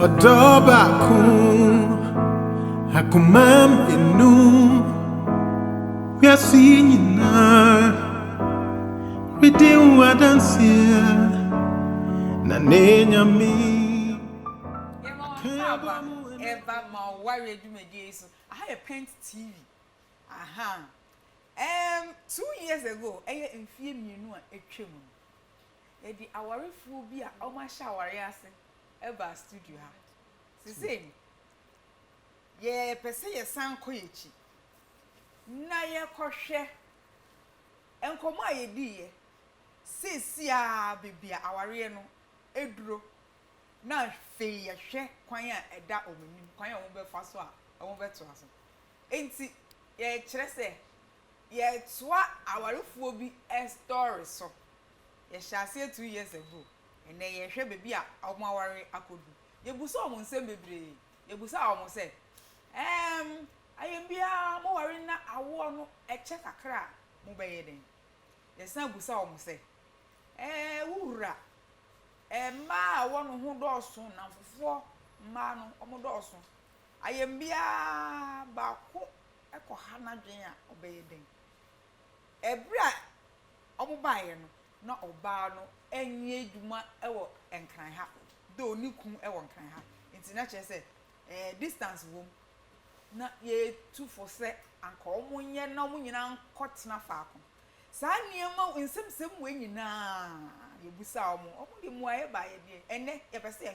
Odobakum Hakumam Inum We are seeing now Redeem what I'm seeing Nanenya me Eva Mawarie Jumeji so I had a Pent TV. 2 years ago, I in film you know a trim. The Awari phobia almost shower ever studio. The same. Yeah, per se a sound coichi. Naya crochet. And come my dear. Sia baby, Awariano, Edro. Now, fee a share, quiet at that woman, quiet over fast one, over to us. Ain't it? Yeah, Chelsea. Yeah, it's what our roof will be a story. So, you shall say 2 years ago, and then you shall be a Mawarie I could do. You was almost say, baby, you was almost say, I am be a Mawarie, I want a check a crack, mobile. Yes, I was almost say, hoorah. Ma one who does soon and for 4 man on Dawson. I am be a Baco Echo Hannah Jane obeying. A brat Obayan, not Obano, and ye do my ever and can happen. Though new cum ever can happen. International said, distance womb, not ye 2 for set and call one year no one caught snuff. Sanyama in some way na you busa mo the moye by a and then ever say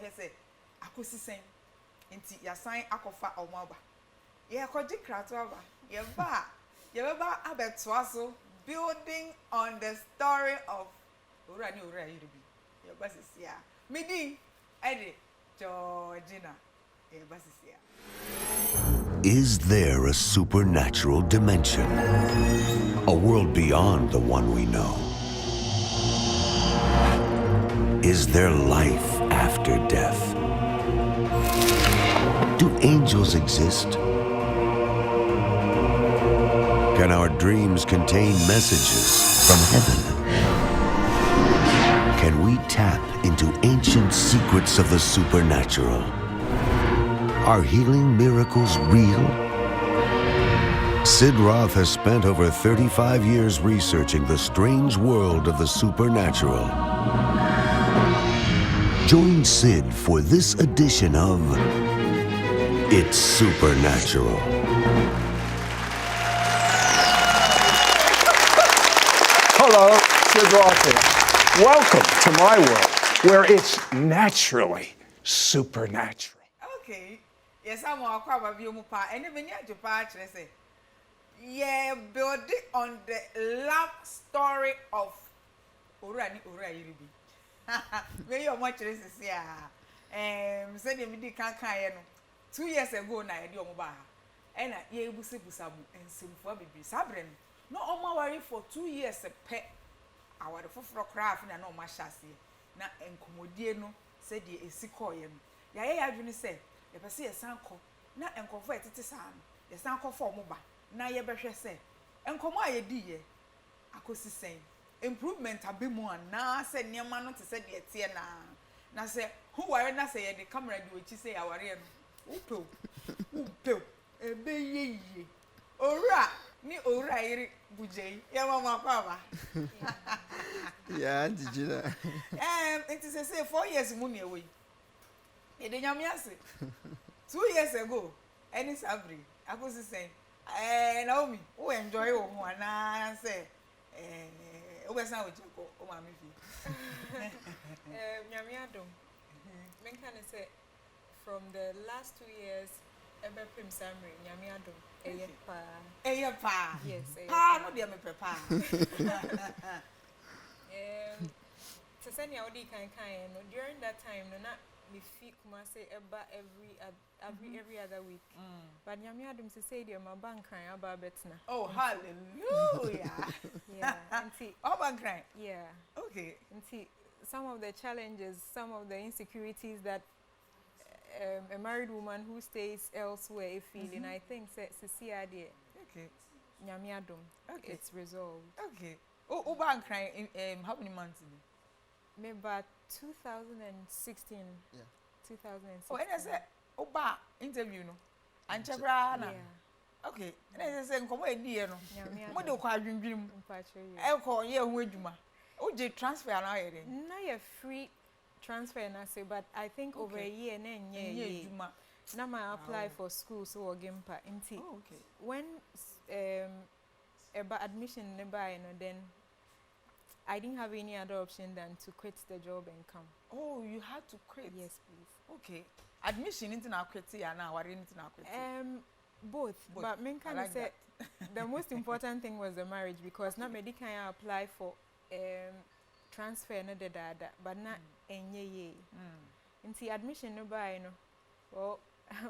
I could see saying into your sign akofa or maba. Yeah, could cratova. Yeba abet swasso building on the story of Urani Ura you be. Your bus is here. Midi Eddie Gina. Your bus is here. Is there a supernatural dimension? A world beyond the one we know? Is there life after death? Do angels exist? Can our dreams contain messages from heaven? Can we tap into ancient secrets of the supernatural? Are healing miracles real? Sid Roth has spent over 35 years researching the strange world of the supernatural. Join Sid for this edition of It's Supernatural. Hello, Sid Roth here. Welcome to my world, where it's naturally supernatural. Okay. Yes, I'm a crab of your pa, and even yet your patch, I say. Yeah, building on the love story of Urani Ura Yuribi. May you much this is here. Said you did can't 2 years ago, na I do mobile. And I ye busabu and sim for baby Sabrin. No, on Mawarie for 2 years a pet. Our the for craft and no my chassis. Na encomodieno said ye a sequoia. Ya you say, if I see a sanko, na enconfort it is an, the sanko for mobile. Na ye better say, and come my dear. I could see saying, improvement have been more. Na said near man to say the tea na say, who are not say the camera do which say our real. Upo, ye. Ora, ni ora iri Bugyei. Ya mama papa. Yeah, did you know? It is say 4 years money away. E de nyame ase. 2 years ago, any sabri, I was saying, Naomi, who enjoy your one, and say, over some with you, oh, mammy. Nyamiadum. Men can say from the last 2 years, ever prim summary, Nyamiadum. Pa. Yes, Pa, no, dear, me papa. To send you during that time, no, not me feet come say every other week. But Nyamiadum to say dear, my bank crying about betna. Oh, hallelujah. Yeah, and see, oh, bank crying. Yeah. Okay. And see, some of the challenges, some of the insecurities that a married woman who stays elsewhere feeling, I think, okay. Nyamiadum. Okay. It's resolved. Okay. Oh, bank crying how many months? Maybe about 2016. Yeah. 2006. Oh, and I said, Oba interview no. And Chabra na. Okay. And I say nkomo edi e no. Mo de kwa adwindwim. E ko ye ho adwuma. O je transfer na here. Na ye free transfer na say, but I think over a year na nye adwuma. Na ma apply for school so ogimpa nti. Oh, okay. When about admission nearby, you know, then I didn't have any other option than to quit the job and come. Oh, you had to quit? Yes, please. Okay. Admission into na quit ya na worry into na quit. Both. But men can like say the most important thing was the marriage because now me can apply for transfer no the dada but na enye ye. Into admission nearby, you know. Well,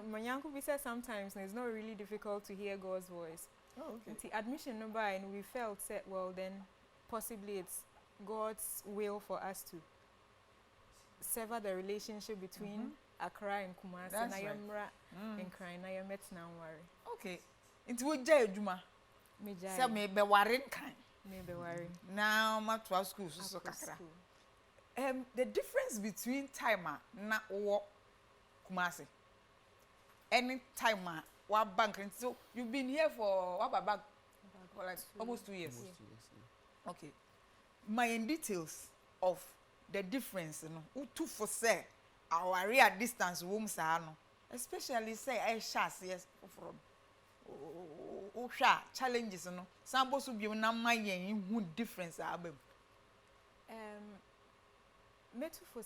my uncle said sometimes it's not really difficult to hear God's voice. Oh, okay. The admission number, and we felt said, well, then possibly it's God's will for us to sever the relationship between Accra and Kumasi. That's right. And crying. I am met Naomi. Okay. Into what jay Juma? Me jay. Say me be worrying kind. Me be worrying. Now my 12 schools so kakra. The difference between timer na wo Kumasi. Any timer. What bank? And so you've been here for what back? For like almost 2 years. Almost 2 years. Yeah. Okay. My details of the difference, you know, two for say our real distance rooms are no. Especially say I shall yes from challenges, you know. Some boss will be na my who difference are Metu for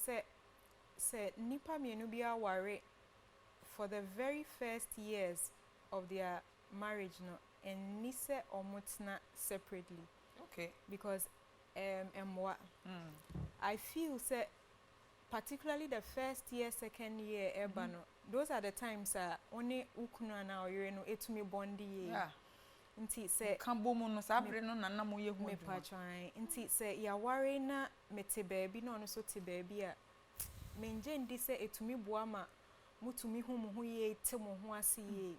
say nipa me no be worry. For the very first years of their marriage, no, and Nise or Mutna separately. Okay. Because I feel say particularly the first year, second year, no, those are the times only ukuna na or you know etumi bondi ye. Yeah. Inti say kambo mo no sabre no nana mo ye hu me patran. Inti say ya worry na mete baby no so te baby a menje ndi say etumi boama mutumi hu ye te mo ho ase ye.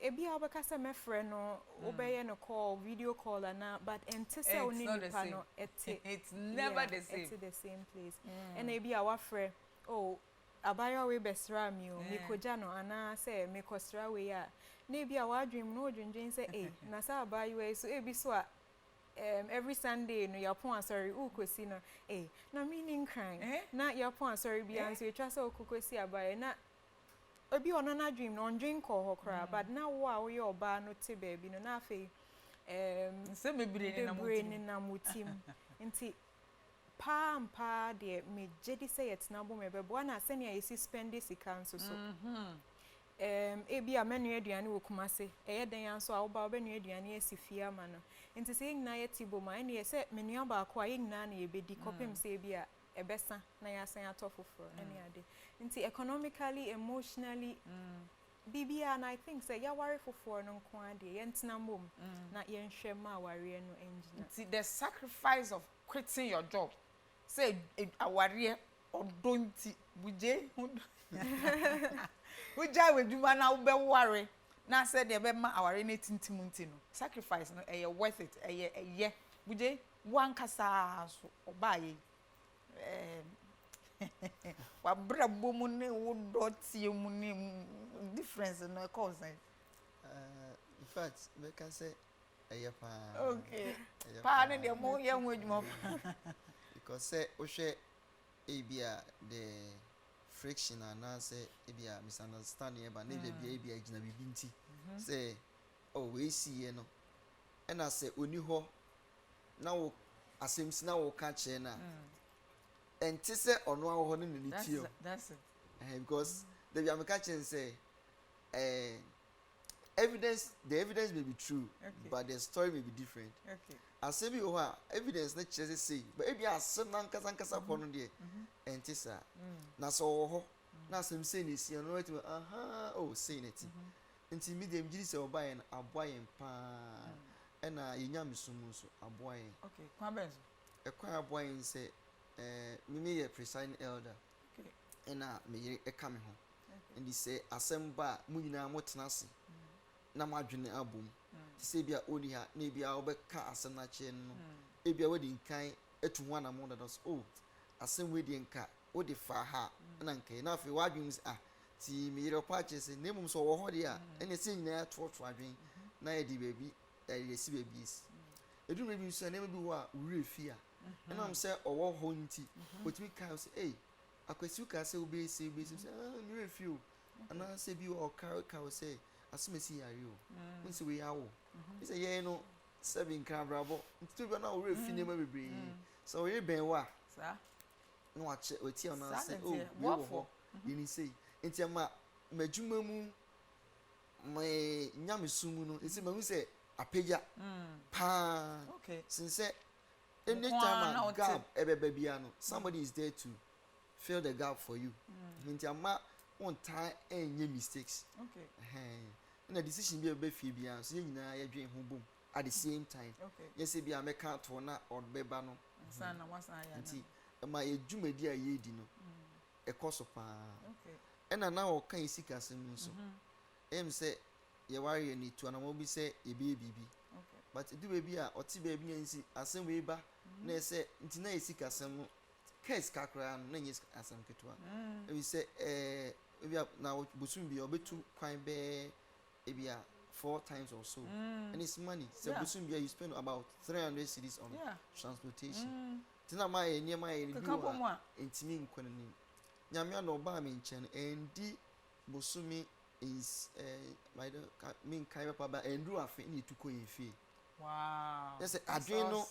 Ebi obekasa me friend no obeye no call video call na but ente say oni nipa no it's never the same. It's the same place. And ebi our friend oh abayo we besra mi o mi koja no ana say me kosra we ya na ebi our dream no dwendwen say eh na say abayo we so ebi so every Sunday no yapon sorry ukosi no na meaning crying na yapon sorry bi answer twa say ukosi abaye na obi ono na dream no ndwen ko hokra but na wo a wo ye oba no te baby no na afei se mebire ni na mutim nti pa de me jedi say et na bo me bebo na se ne yesi spend sika nso so ebi amenu aduane wo Kumase den anso a wo ba obenu aduane asifia ma no nti se nyina ye tibo ma ne ye se menua ba ko a ye nyina na ye bedi kopem se ebi a ebesa na ya san atofoforo ene ade nti economically emotionally bibia and I think say ya worry for no nko ade ye ntena mom na ye nhwe ma worry no engine nti the sacrifice of quitting your job say aware odonti buje uja we duma na wo be worry na say de be ma aware na tintim nti no sacrifice no worth it eye buje wan kasa so obaye wa bra bomu ne wo dotie mu ne difference no cause in fact we can say pa okay pa ne de mo ye hu adwuma because say o hwe ebia the friction and say ebia misunderstanding ba ne ebia gina bibi nti say oh we see no and I say oni ho na wo asemsi na wo ka che na and to say or no one in the that's it. Because the Yamakachen say the evidence may be true, but the story may be different. Okay. I say we evidence not just say, but if you are some Nankasa upon the and Tissa na so now some saying is you know oh saying it. Until medium Jesus or buying a boy and pan and a yam sumuso a boy. Okay, Kwabens. A choir boy say me a presiding elder. Okay. And me a coming home. And he say assemble munina motinasi. Na madwene album. Say bia only ha na bia obeka asena che no. E bia we din kan etu wana mo da so oh asem we din ka wo de fa ha na nke na afi wadwin ti me yere patches na mum so wo ho de a ene se nyina to adwen na ye di baby ye si baby is edu baby so na bi wo a wure fi a na am se owo ho nti otimi kan say eh akwasi ka say obe say say mi wure fi o ana se bi o ka say asumesi yare o nsi we yawo say ye no 7 kan brabo nti bi na wure fi ne ma bebre so we ben wa sa no wa che oti ona say oh we wo ho yini say nti ma madwuma mu me nyamesumu no esi ma hu say apeja pa okay since anytime a gap ebebe bia no somebody is there to fill the gap for you nti ama on time enye mistakes okay na decision bi ebe fie bia so nyina ya dwen ho bom at the same time okay yes bia meka to na odbeba no sana wasan ya nti ma edwumadi a yedi no ekoso pa okay ena na o kan isika sem nso em say ye ware ni to na mo bi say e bi bibi okay but edu baby a oti baby nsi asem we ba na say nti na isika sem no case kakra no na nyes asem ketwa we say we na busum bi obetu kwan be e bia 4 times or so and it's money so busum bi you spend about 300 cedis on transportation tina ma ye niam aye ni bi wa entimi nkwanani nyame na oba me nchen endi busumi is by the mean kai papa ba endu afi ni tuko yefi wow yes adwen no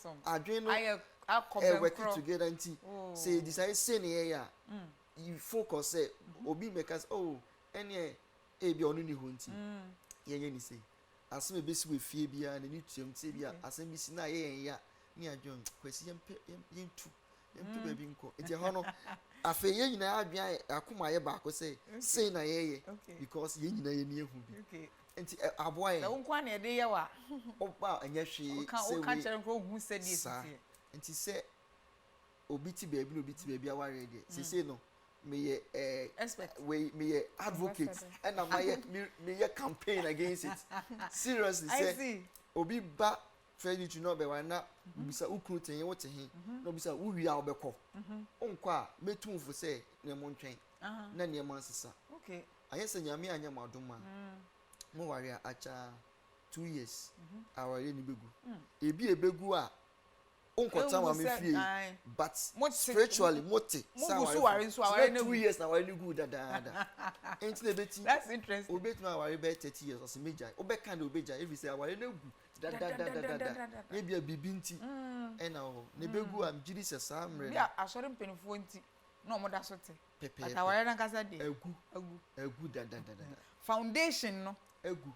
work together nti say decide say na ya you focus say obi make us oh ene e bi onu ni ho nti ye ni say asem be si we fie bia na ni tuam ti bia asem bi si na ye ya ni adwen kwesi yentu ba bi nko nti ho no afa ye nyina adwen akoma ye ba ko say na ye because ye nyina ye ni ehu bi okay nti aboy na wonkwa na de ye wa oba anya hwe say we ka chere ko hu say die sisi nti say obi ti ba bi no obi ti ba bi aware de say no me ye expert we me ye advocate and me ye campaign against it seriously say obi ba fairly to know be wana bisa ukru tenye wote he no bisa uwi a obekọ onkọ a metumfo say na mo ntwen na ne mo ansesa okay ayese nyame anya madoma Mawarie acha 2 years aware ni begu ebi ebegu a onkota ma me fie but spiritually mote so ware so aware 2 years na aware ni good da enti na beti that's interesting obetuma aware be 30 years as meja obeka na obeja if say aware na gu da e bia bibinti e na o ne begu am jiri se samre bia asore mpenifo nti na omoda so te but aware na kasa de agu da foundation no agu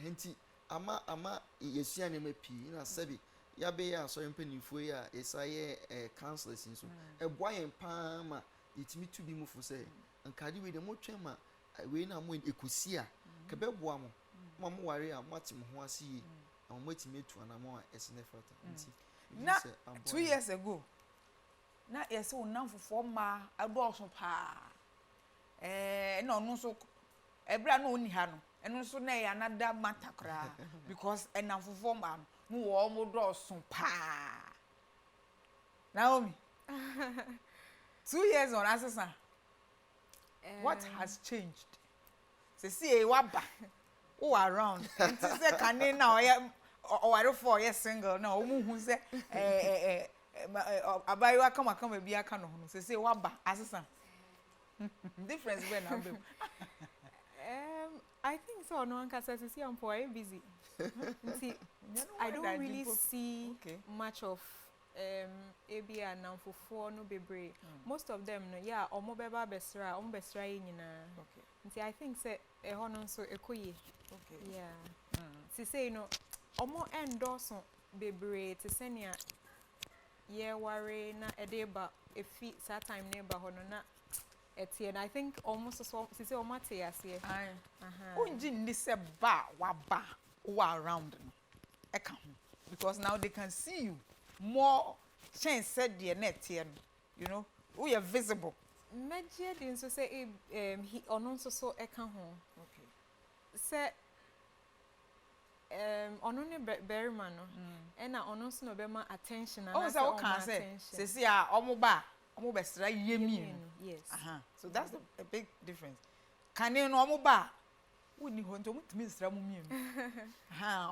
enti ama yesia ne mapi na sabi ya be ya so mpanifo ya esaye counselors nso eboa yen pa ma itimi to bi mu fo say nkade we de mo twema we na mo ekosi a ke beboa mo mo ware a mo atim ho ase yi na mo atimi tu ana mo a esne fata nti na 2 years ago na yese onamfofo ma adoso pa na onu so ebra na oni ha no eno so na ya another matter kra because enamfofo ma no wo mo doso pa Naomi 2 years on assassin what has changed see waba who around it say can now or for yes single na o mu hu say abayiwa kama bi aka no ho say waba assassin difference when na be I think so. No one can say I'm poor, busy. See, I don't really see much of ABA and now for 4 no be brave. Most of them, no, yeah, or mobile bestra, okay. See, I think say a honor so a koye. Okay. Yeah. See, say no, or more endorse be brave to send ya. Yeah, worry na a day, but if feet that time neighbor honor. And I think almost so say o mate ase unji ni se ba wa around e ka because now they can see you more chance said the net here you know we are visible meje din so say he ono so e ka ho okay say ono ne berima no e na ono so no be ma attention and o can say a omo ba omo besra yemi. Yes. So that's a big difference. Kane no omo ba woni ho nto mutumi sra mu mienu.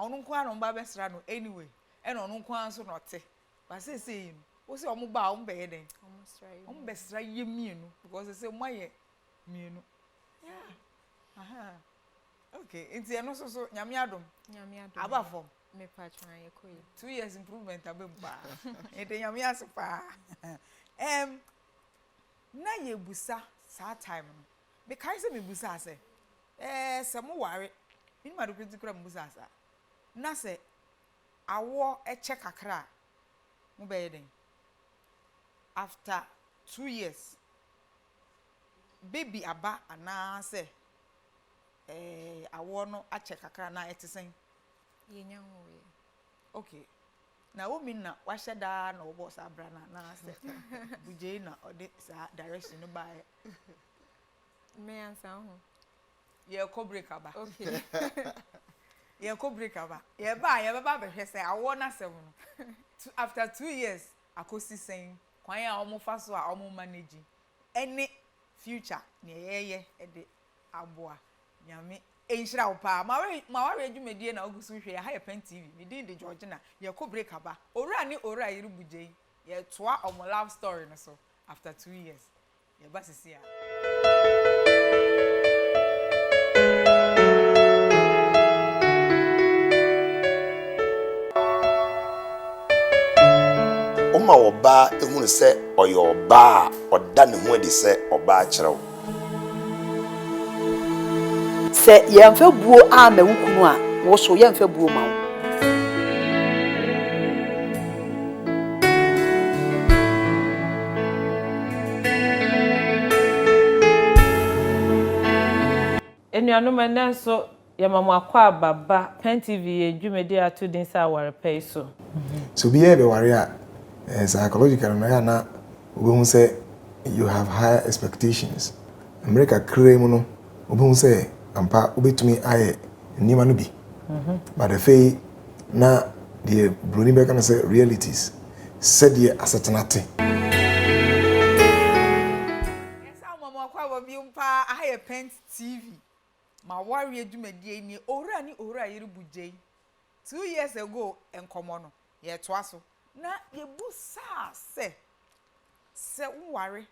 Onu nko a no ba besra no anyway. E no onu nko anso no te. Ba say you wo say omo ba omo be ye den. Omo besra yemienu because say mo ye mienu. Yeah. Okay, it's no so nyame adom. Aba form. Me patron ye koyi. 2 years improvement abempa. E de nyame asepa. Na ye busa sa time no. Me kai se me busa se. Se mo ware. Ni ma do kwenti kura busa sa. Na se awo eche kakra mo be den. After 2 years baby aba ana se awo no ache kakra na etisen Yenya wo. okay. Naomi na wahye da na wo boss abrana na se Bugyei na ode sa direction no ba Me answer ho. ye ko break aba. Okay. Ye ko break aba. Ye ba be hwe se awo na se no. After 2 years akosi sen kwan ya omo fa so a omo manage any future na ye de aboa nyame enhira wo pa Mawarie adwumadie na ogusu hwe ha ye Pent TV me din de Georgina ye ko break aba ora yiri Bugyei ye toa omo love story no so after 2 years ye ba sisi a Oma oba ehunu se oyo oba oda ne ho adi se oba kyerɛw se yemfa buo a ma wukunu a wo so yemfa buo ma wo Enuanom enenso yamamu akwa baba Pent TV edwumedi ato din sa aware pay so be here be ware psychological no ya na we say you have higher expectations America claim no we say ampa obetumi aye nima no bi but the fay na the bruni be can say realities said ye asetenate esa mama akwa bo bi mpa aye Pent TV Mawarie adwumadie ni ora yiri Bugyei 2 years ago enkomo no ye toa so na ye busa se nware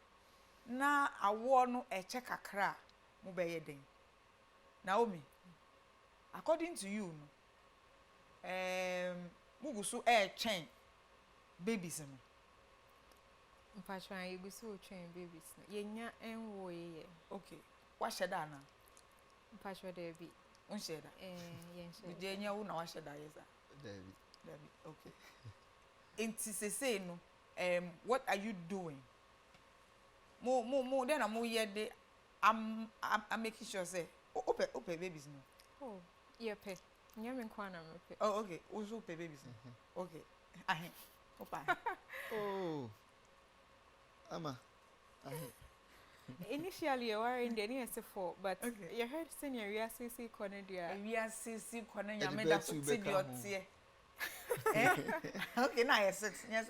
na awo no eche kakra mo be ye den Naomi according to you no mugusu chen babies no Patron ye gusu train babies. Yenya enwo ye. okay what sheda na Patron there be. Unsheda Yensheda. Bugyei nya wo na wa sheda yesa David okay enti say no what are you doing mo then am ye de I'm making sure say open babies no Oh, yeah pe. Nyame kwa na me pe. oh okay also open babies no okay opa Oh. Ama. Initially you were in the near for but Okay. you heard senior RCC Cornelia. we are sisi kwana Eddie nyame da Betty so will ti di become otie okay now yes 6 yes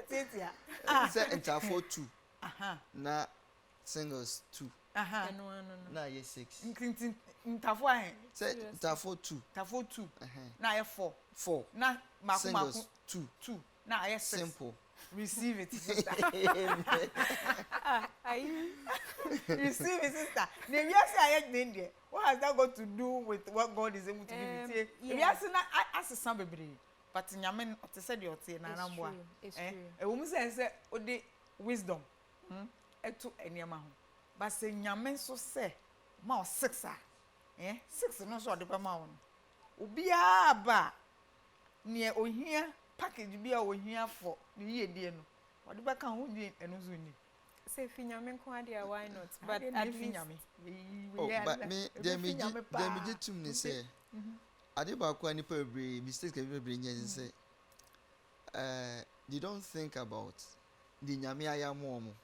titia Say entafo 2 aha na singles 2 aha No. na ye 6. nkintin ntafo ahen Say entafo 2 tafo 2 na ye 4 4 na maku singles 2 2 na ye 6 simple. receive it sister Are you receive it sister the we are say aye den there what has that got to do with what God is able to do with you we are say na asesa bebre but nyame o te say the otie na na mboa It's true. e wo mu say o de wisdom eto eniema ho but say nyame so say ma o 6 a 6 no so de pa ma wo obi a ba ne ohia package bi a ohia for ne yedie no o de ba kan ho ni eno zo ni say finyame kwa dia why not but at at least nyame Oh, but me dem jitum ni say ade ba kwa ni pa bre mistakes ka bre nyen say you don't think about the nyame ayamo omo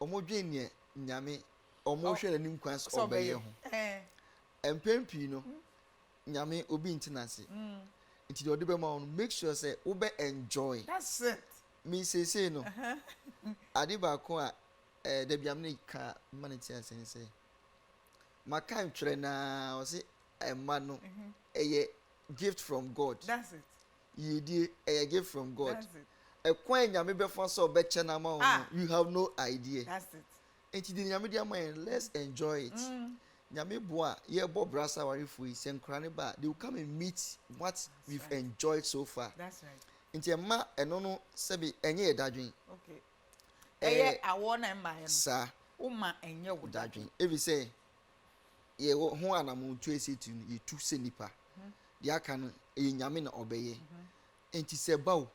omo dwen ne nyame omo hwe ni nkwas obeye ho empempi no nyame obi ntinase nti de ode be ma on make sure say we be enjoy that's it me say no ade ba ko a da bia me ka manity asen say maka ntwere na o say emma no eye gift from God. That's it. Yidi a gift from God. That's it. A coin nyame be for so be chena ma you have no idea. That's it. Enti di nyame dia man, let's enjoy it. Nyame boa ye bo brasa warifu yi senkra ne ba, they will come and meet what we've enjoyed so far. That's right. Enti emma eno no sebi enye edadwen. Okay. Eye awo na mba ye no. Sa Uma enye wo dadwen. Evi say ye ho anamu tu esitu ye tu senipa. Dia kan e nyame na obeye. Enti se bawo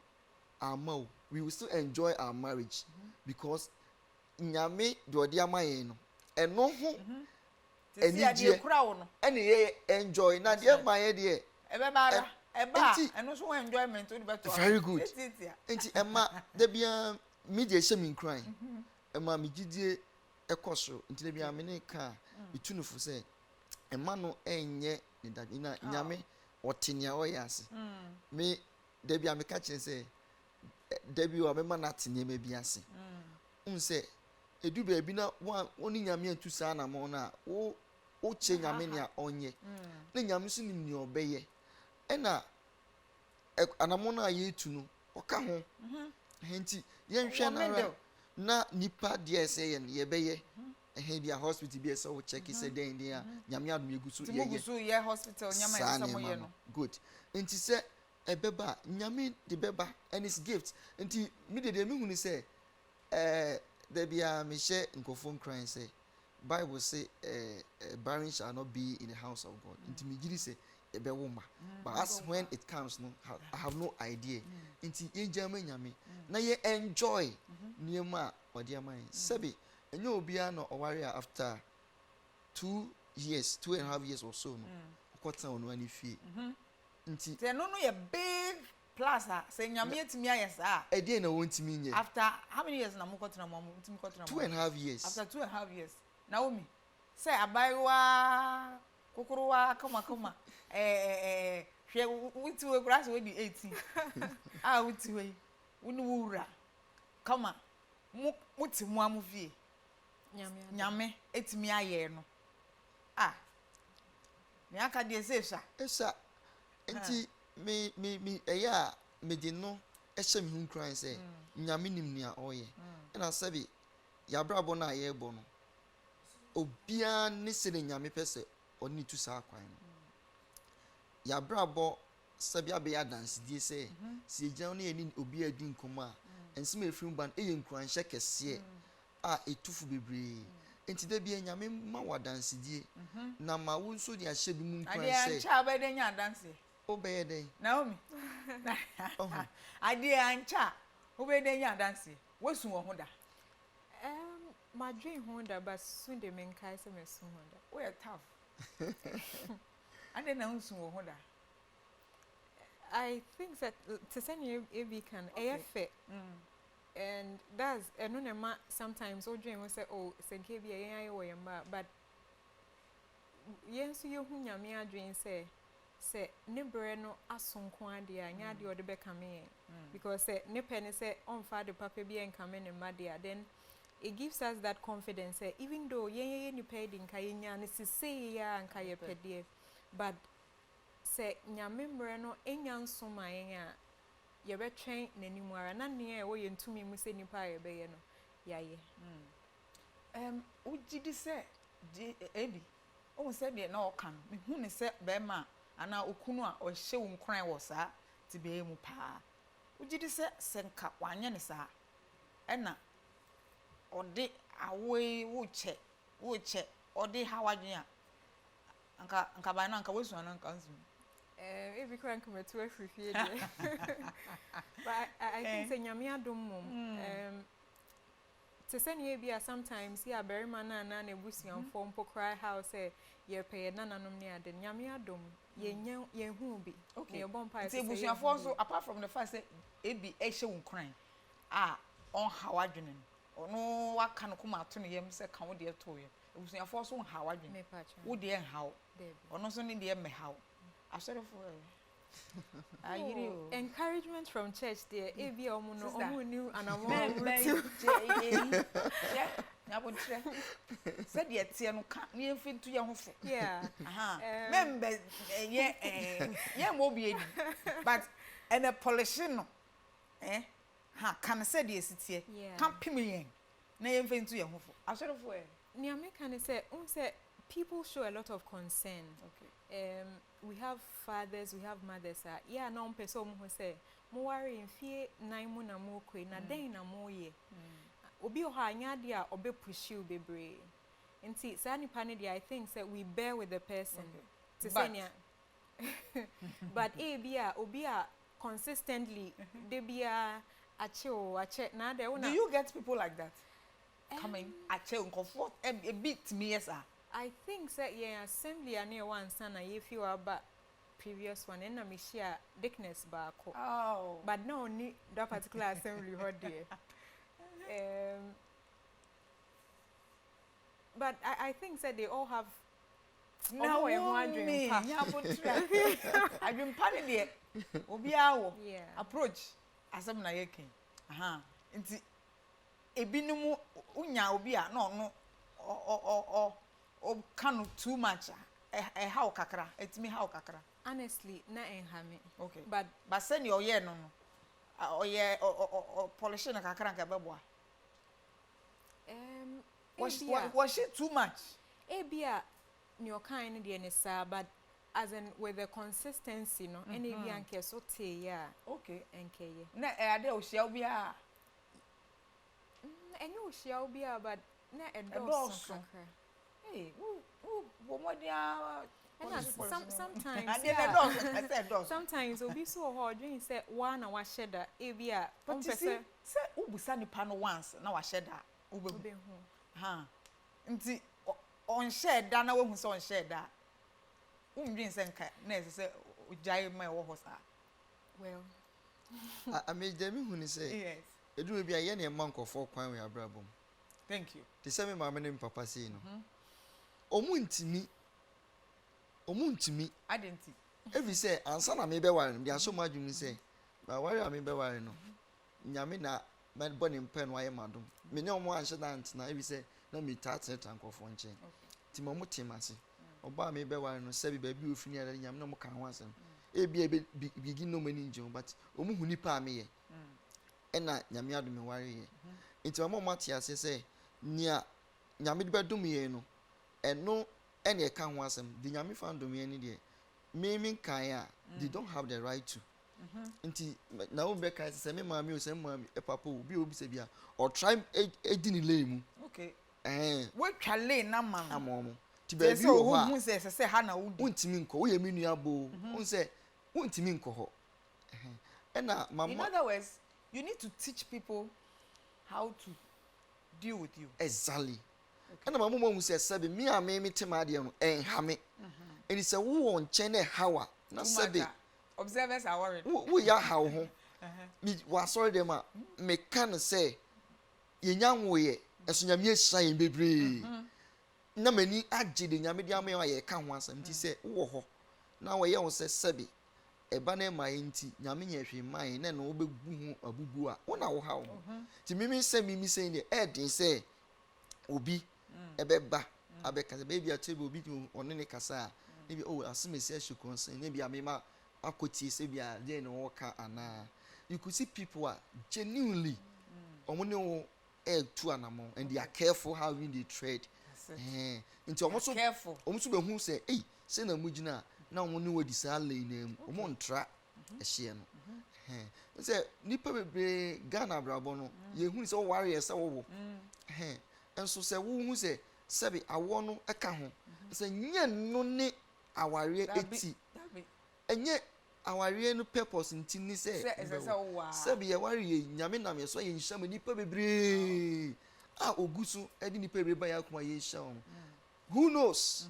ama we will still enjoy our marriage because nyame de odi amaye no eno ho enije kura wo no ene ye enjoy na de amaye de ebe bara eba eno so enjoyment o de beto very good enti emma de bia me de hye me nkran emma me gidie ekoso enti de bia me ne ka itunufu se emma no enye ne da na nyame otenia oyase me de bia me ka kire se debi wa mema na tinye me biase unse edu be bi na woni nyame antu sa na mo na wo che nyame ne a onye na nyame so nim ne obeye ena anamo na yetu no oka ho henti ye nhwe na nipa de ese ye ye beye ehe bia hospital bi ese wo check ise den den a nyame adum egusu ye hospital nyame ese mo ye no good enti se ebeba nyame de beba and his gift enti me de me hunu say there bia me share nkofo nkran say Bible say barren shall not be in the house of God enti me giri say ebewoma but as when it comes no I have no idea enti enjama nyame na ye enjoy niema odi aman sebi enye obia no oware after 2.5 years or so no kwata onu ani fie nti te no ye big plus say nyame etimi ayesa e dey na wontimi nye after how many years na mukotena mo ntimi kotena mo 2.5 years after 2.5 years Naomi say abaiwa kukuruwa kama hwe wutiwe grass we di 18 wutiwe woni wura kama mutimu amufie nyame etimi aye no me aka de esa enti me eya me di no ehye me hu kran say nyame nim nia oye na sabi ya brabo na ye bo no obia ne se ne nyame pese oni tu sa kwan no ya brabo sabi abe ya dance die say si egyan no ye ni obi adi nkoma ensim efrim ban eye nkran hye kese etufu bebre enti da bia nyame ma wa dance die na ma wo nso ni ahye bi mu nkran say ade ancha be de nya dance obeye den Naomi ade ancha obede nya dance wesu wo ho da my dream honda but soon de menkai se mesu honda we are tough ade na unsu wo ho da I think that to send you a can AF and that's and sometimes or dream will say oh senke bi yen ayo yamba but yes you hu nyame adwen say ne bre no asonko ade a nya de ode be kame because say ne pen say on fa de papa bi en kame ne made then it gives us that confidence even though yen ni paid in kayenya ne sisi ya anka ye pedie but say nyame mre no enya nsoma yen a ye betwen nanimu ara na ne e wo ye ntumi mu se nipa ye be ye no yaye ugidi se ebi o se de na okan me hu ne se be ma ana okunu a o hye wo nkran wo sa ti be mu pa ugidi se senka wanye ne sa ena ode awoi wo che ode hawadwen a anka ba na anka wesu na anka nsu if you can't come to a free but I think say nyame adom mum to send you be sometimes ya very man na ebusian form pokrai house ye pay nananom ne ade nyame adom ye hu bi okay ye bon pa say ebusian for so apart from the fact say ebi ehye wo kran on hawadwen ono waka no kuma ato ne yem se kan wo de to yem ebusian for so hawadwen wo de en hawo ono so ne de me hawo asore for Encouragement from church there. Ebi omuno omunu anamo. Said yet tie no ka me mfin to ye hofo. Yeah. Member ye mo bi but and a polishing no can said yes tie can pim yen na ye mfin to ye hofo. Asorofo Nia me can say people show a lot of concern. Okay. We have fathers, we have mothers. Yeah, no person who say Mawarie in fear 9 mu na mo kwe na den na mo ye. Obi o ha anya dia obe push you bebre. Nti sa nipa ne dia I think say we bear with the person. To say nia. But obi a consistently they be a ache na there una. Do you get people like that? Coming ache comfort a bit me yes I think that assembly and near one son if you are but previous one and me share thickness back. Oh. But no need that particular assembly hot there. But I think that they all have now I've been planning there. Yeah. Approach as I'm like Inti ebinumu unya obi a no or can too much how kakra etimi how kakra honestly na enhame okay but send your year no or polish na kakra nka beboa was she too much ebia ni okan de ne sa but as in with the consistency no any bi anke so te ya okay enkeye na ade o hia obi a enye o hia obi a but na edos kakra. Hey, sometimes obi so hard doing say one na wa sheda ebia on person say ubusa nipa no once na wa sheda ubehu nti on sheda na we hu say on sheda umdwin say nka na say ojai ma wo ho sa well I mean Demi hu ni say yes edu bia ye na e mankofo kwan we abrabom. Thank you. The same mama ne papa say no. Omuntimi adenti every say ansa na me be ware no dia so madwum say ba ware me be ware no nyame na me boni mpe no aye madum me ne omo anhye na antena every say na me tate tankofo nchen ti mo temase oba me be ware no sabi ba bi ofini ara nyame no mo kan ho asem e bigi no mani nje but omu hu nipa me ye ena nyame adum me ware ye nti mo mate ase say nia nyame de bedum ye no eno ene e kan ho asem di nyame fandom ye ni de me kan ya they don't have the right to nti na wo be kan se me maami o se maami e papa obi se bia or try edi ni lay mu okay we twa lay na man amomo ti ba bi o ha hu se ha na wo untimi nko wo ye me nua bo hu se untimi nko ho ena mama in other words you need to teach people how to deal with you exactly ena mama mo hu se sabe me a me tema de no enhame eni se wo won chen na hawa na sabe observers are worried wo ya hawo ho mi wa sorry dem a me kan say ye nyanwo ye eso nyame ehia ye bebre na mani agye de nyame de ama ye ka ho asam ti say wo ho na wo ye wo se sabe eba na ma nti nyame nya hwe mai na no obegu hu abubu a wo na wo hawo ti mimi say ni e din say obi ebeba abeka say baby atebe obi onene kasa maybe asemesi ashukon maybe amema akoti say bia dey no worka ana you could see people are genuinely omune to anamo and they are careful how they trade into almost careful almost be hu say say na mugina na omune wadi sa lane na omo ntra ehye no say nipa bebre Ghana brabo no ye hu say warrior say wo enso say wo hu say sabi awo no eka ho say nye no ne aware eti enye aware no purpose nti ni say sabi ye ware ye nyame nam ye so ye nham nipa bebre ogusu edi nipa bebre ba ya kuma ye nham who knows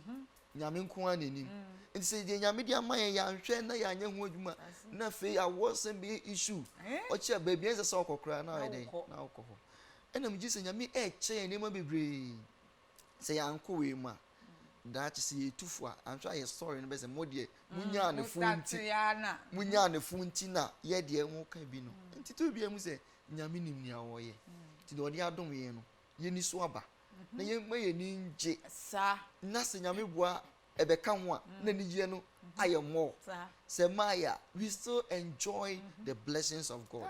nyame nko ananim nti say de nyame dia man ye anhwe na ya anya ho adwuma na fe awo sem be issue o chia ba bia say okokra na we dey na okoho enam ji say nyame che ye nema bebre say anko we ma that see too far I'm try a story no be say mo de munya ne funti munya ne funti na ye de ho ka bi no nti to bi am say nyame nim nia wo ye ti do de adom ye no ye ni so aba na ye ma ye ni nje sa na se nyame boa ebe ka ho a na ni ye no aye more say maya we still enjoy the blessings of God.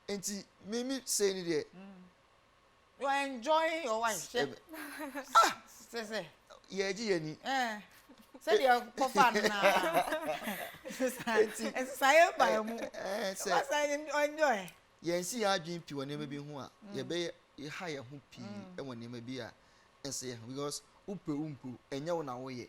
Nti me say ni de you are enjoying your wife. Say. Yeah, Jenny. Say your papa na. Say by mu. Say enjoy. Yen si adwin pi woni be hu a ye be ye ha ye hu pi e woni ma bi a ense because umpu enye wo na wo ye.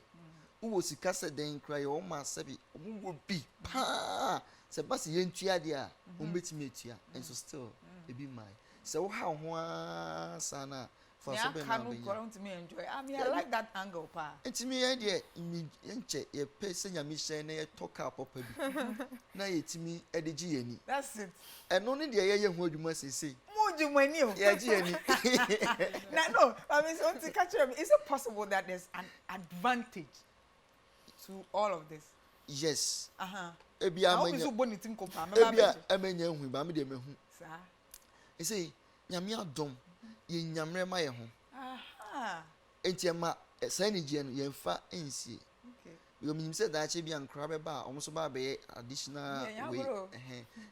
Wo sika se den kra ye o ma sabi wo bi pa. Se ba se yentua de a o betimi etua enso still e bi mai. Se wo ha ho sana for so be na be. To me enjoy. I mean, I like that angle, pa. Enti me ye de me enche ye pe se nyame hye na ye toka papa bi. Na ye timi e de gi ani. That's it. Eno ne de ye hu adwuma sese. Mo dwumani o. Ye gi ani. No, I mean, so to catch up, is it possible that there's an advantage to all of this? Yes. Ebi amenya. So bonitim ko pa. Ebi amenya hu ba me de me hu. Sa. E say nyame adom ye nyamre ma ye ho. Enti ma sani je no ye mfa ensie. Okay. Because me say that che bi ankra be ba omo so ba be additional way.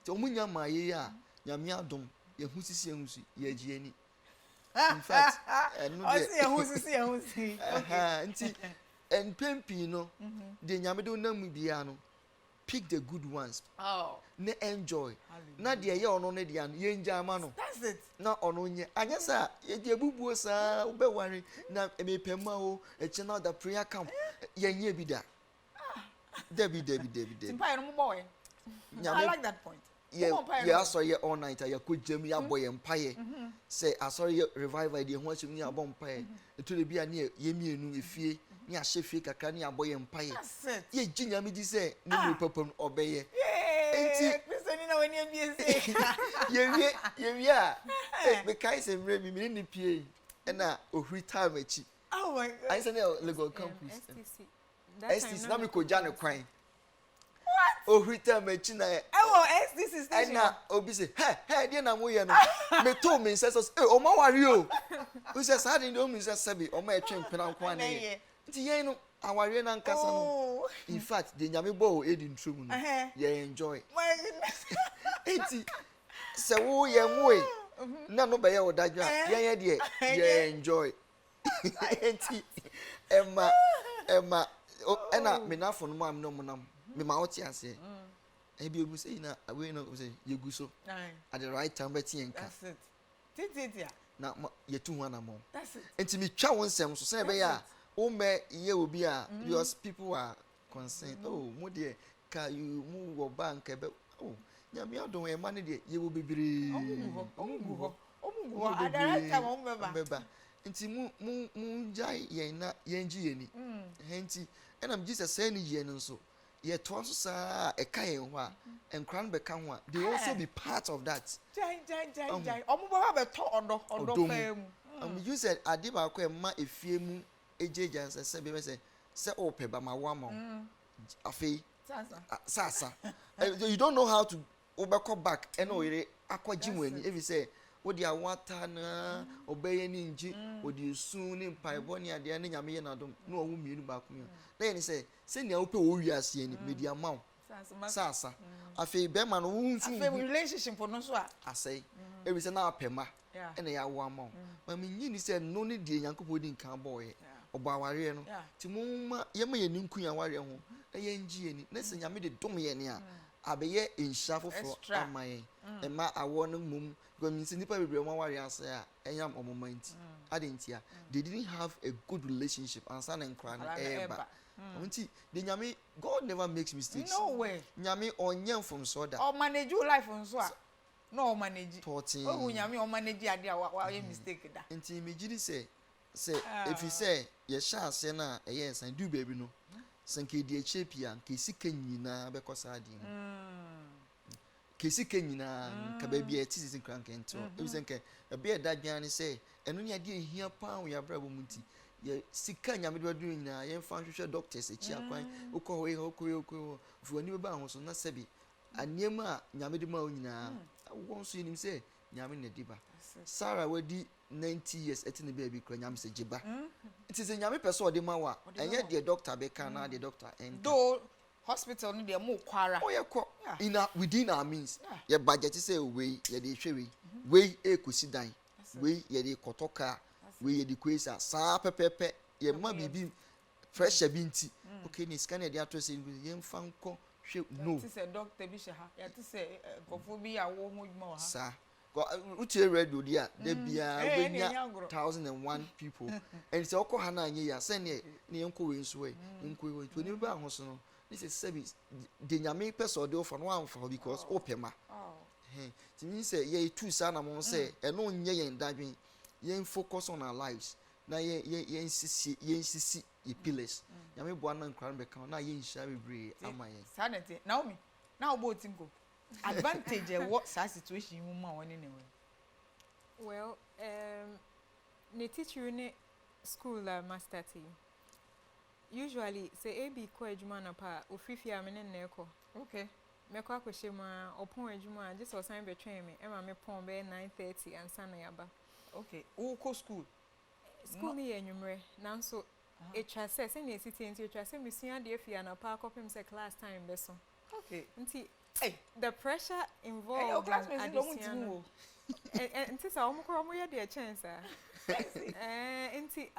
Ti omo nyama ye a nyame adom ye hu sisi ehusi ye agi ani. In fact, ehusi. Nti en pempi no de nyame do na mu bia no pick the good ones. Ne enjoy. Na de ye ono ne de an ye nja ama no. That's it. Na ono nye anyasa ye de bubuo sa wo be ware na emepema o e chena the prayer camp ye nye bi da. Debi. Timpa no boy. I like that point. Yeah, so ye all night ya ko jam ya boy empaye. Say asori revival de ho achim ni abom paye. To de bia ne ye mienu efie ni ahye fie kakra ni aboy empaye. Ye ginya mi di say ni mu papam obeye. Enti Christian na wani abi say. Ye wi a me kai say mre mi ni pie na ohri time achi. Oh my God. I say na Lagos campus. STC na me ko ja ne kwan. What? Ohri time achi na STC station. Na obi say hey dey na mo ye no. Me to me say so o Mawarie o. Who say sad in do me say sabi o ma etwen pena nkwan na ye. Nti ye no aware na nkasa no. In fact the nyame bo edi ntrum no. Ye enjoy. My goodness. Enti se wo ye nwe na no be ye odadwa ye de ye enjoy. Enti Emma ena me na fo no am no monam me ma oti ase. Ebi obu say na we no say ye gu so. At the right time beti enka. That's it. Titia. Na ye tu ho na mo. That's it. Enti me twa won sem so say be ya o me ye obi a because people are concerned. Oh, mo de ka you mu wo bank ebe oh nyame adon e ma ne de ye wo bebere. Omugu ho. At the right time o beba. Enti mu jai ye na ye ngi ye ni. Enti enam Jesus say ni ye no so. Ye to so sa e ka ye ho a enkran be ka ho a they also be part of that. Jai. Omo bo be to odo fam. You said adiba ko e ma efie mu ejeja se be say o pe ba ma wa ma. Afei sasa. You don't know how to obeko back and o ire akwaji mu ani if say wo dia wata na obeye ni nji wo di su ni mpaebo ni ade na nyame ye na dom na owu mienu ba ko na ye ni say ni a wo pe wo wiase ani media ma sasa afei be ma no wo nsu afei relationship no so a asai e say na apema na ya wo ama ma me nyi ni say no ni die Yankopɔ di nkan boy obo aware no ti mo ma ye ma ye ni nku ya ware ho na ye nji ani na se nyame de dom ye ni a abeye insha foforo amaye e ma awo no mum because me nipa bebre mo ware ase a enyam omomanti adentia they didn't have a good relationship and san enkran eba nti the nyame God never makes mistakes. No way. Nyame onyem from so that or manage your life on so no manage 14 oh nyame or manage ade a ye mistake da nti me gidi say if you say ye sha ase na eye san do baby no sanke die chepia nke sika nyina be kosa ade ke sika nyina ka ba bia ti sisin kran kento e bi sanke e be da dwan ni say eno nya de ehia pa wo ya bra bo muti ye sika nyame do aduru nyina ye mfa hwehwe doctors echi akwan ukọ ho fuani be ba ho so na sebi aniema a nyame de ma wo nyina wo nso yinim se nyame ne diba Sarah wadi 90 years etine baby kra nyame se giba it is nyame person de ma wa enye de doctor be kan na de doctor en do hospital no de mo kwara oh ye ko within our means ye budget say we ye de hwe we ekosi dan we ye de kotoka we ye de kwesa sa pepepe ye ma bibi pressure bi nti okay ni scan ye de ato say ye mfa nko hwe no ti say doctor bi she ha ya ti say kofo bi ya wo ho djuma wa ha sa uche radio dia de bia we nya 1001 people and say okọ ha na anye ya say ne enko we nso we enko we to ni ba ho so no this is service de nyame person de ofo no amfa because opema it means say ye two sa na mo say eno nye yen dadwen yen focus on our lives na yen sisi e pillars nyame bo na nkran be kan na yen hia bebre ama yen sanete Naomi na obo tinko advantage what situation you ma won anyway well ne teacher ne school master team usually say AB ko adwuma na pa ofifi amene na eko okay me ko akohye ma opon adwuma just o san be twen me e ma me pon be 9:30 ansa na yaba okay wo ko school ni enwumre nanso etwa se ne sitenti etwa se mesua de afia na pa akopem se class time be so okay nti the pressure involved your classmates don't want to move nti sa omo ye de chance nti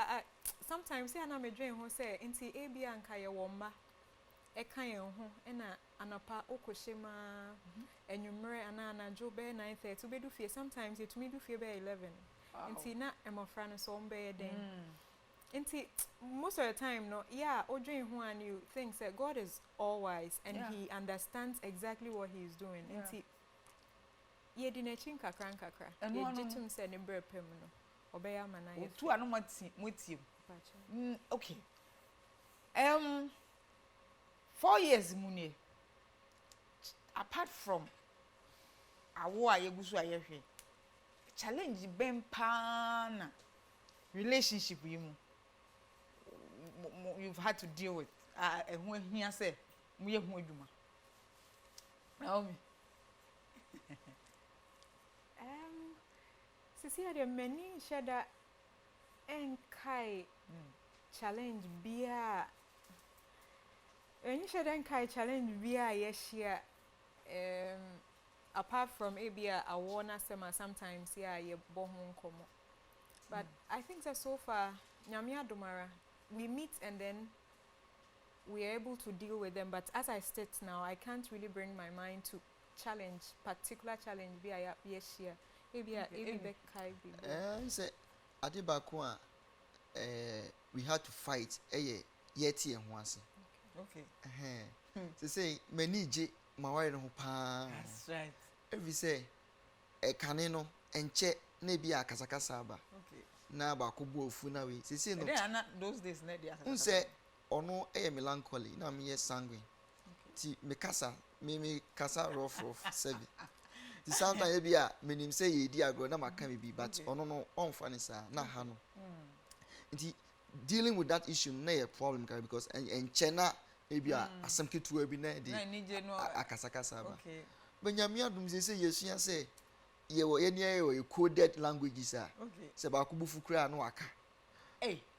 sometimes say na me dwen ho say nti abi anka ye wo mba e kan ye ho na anapa okoshema enwumre ana anajo be 9:30 be do fie sometimes it me do fie be 11 nti na emofra no so mbe den nti most of the time no odwen ho and you think that God is all wise and he understands exactly what he is doing nti ye di na chin kakra ye jitum se ne brepem no obeya mana ye tu anu motim okay 4 years muni apart from awo ayegusu ayehwe challenge ben pana relationship yimu you've had to deal with ehun hia say mu ye hu adwuma Naomi sisi there many shada enkai challenge bia any shada enkai challenge bia ye share apart from abia awona sema sometimes ye bohun komo but I think that so far nyame adomara we meet and then we are able to deal with them but as I state now I can't really bring my mind to particular challenge via share maybe kai bi say adibako a we had to fight yeti en ho ase okay say many je Mawarie no pa that's right every say kane no enche na bia kasakasa ba okay na ba ko bo ofu na we sisi no those days na dia unse ono melancholy na me sanguine ti me kasa rough sebi ti sometimes e bia menim say ye di agro na maka me bi but ono no on funny sa na ha no nti dealing with that issue na a problem because enche na e bia asem ketu abi na di akasakasa ba okay benyame adum say yesua say ye wo ye ne coded languages okay se ba ko bufu kura no aka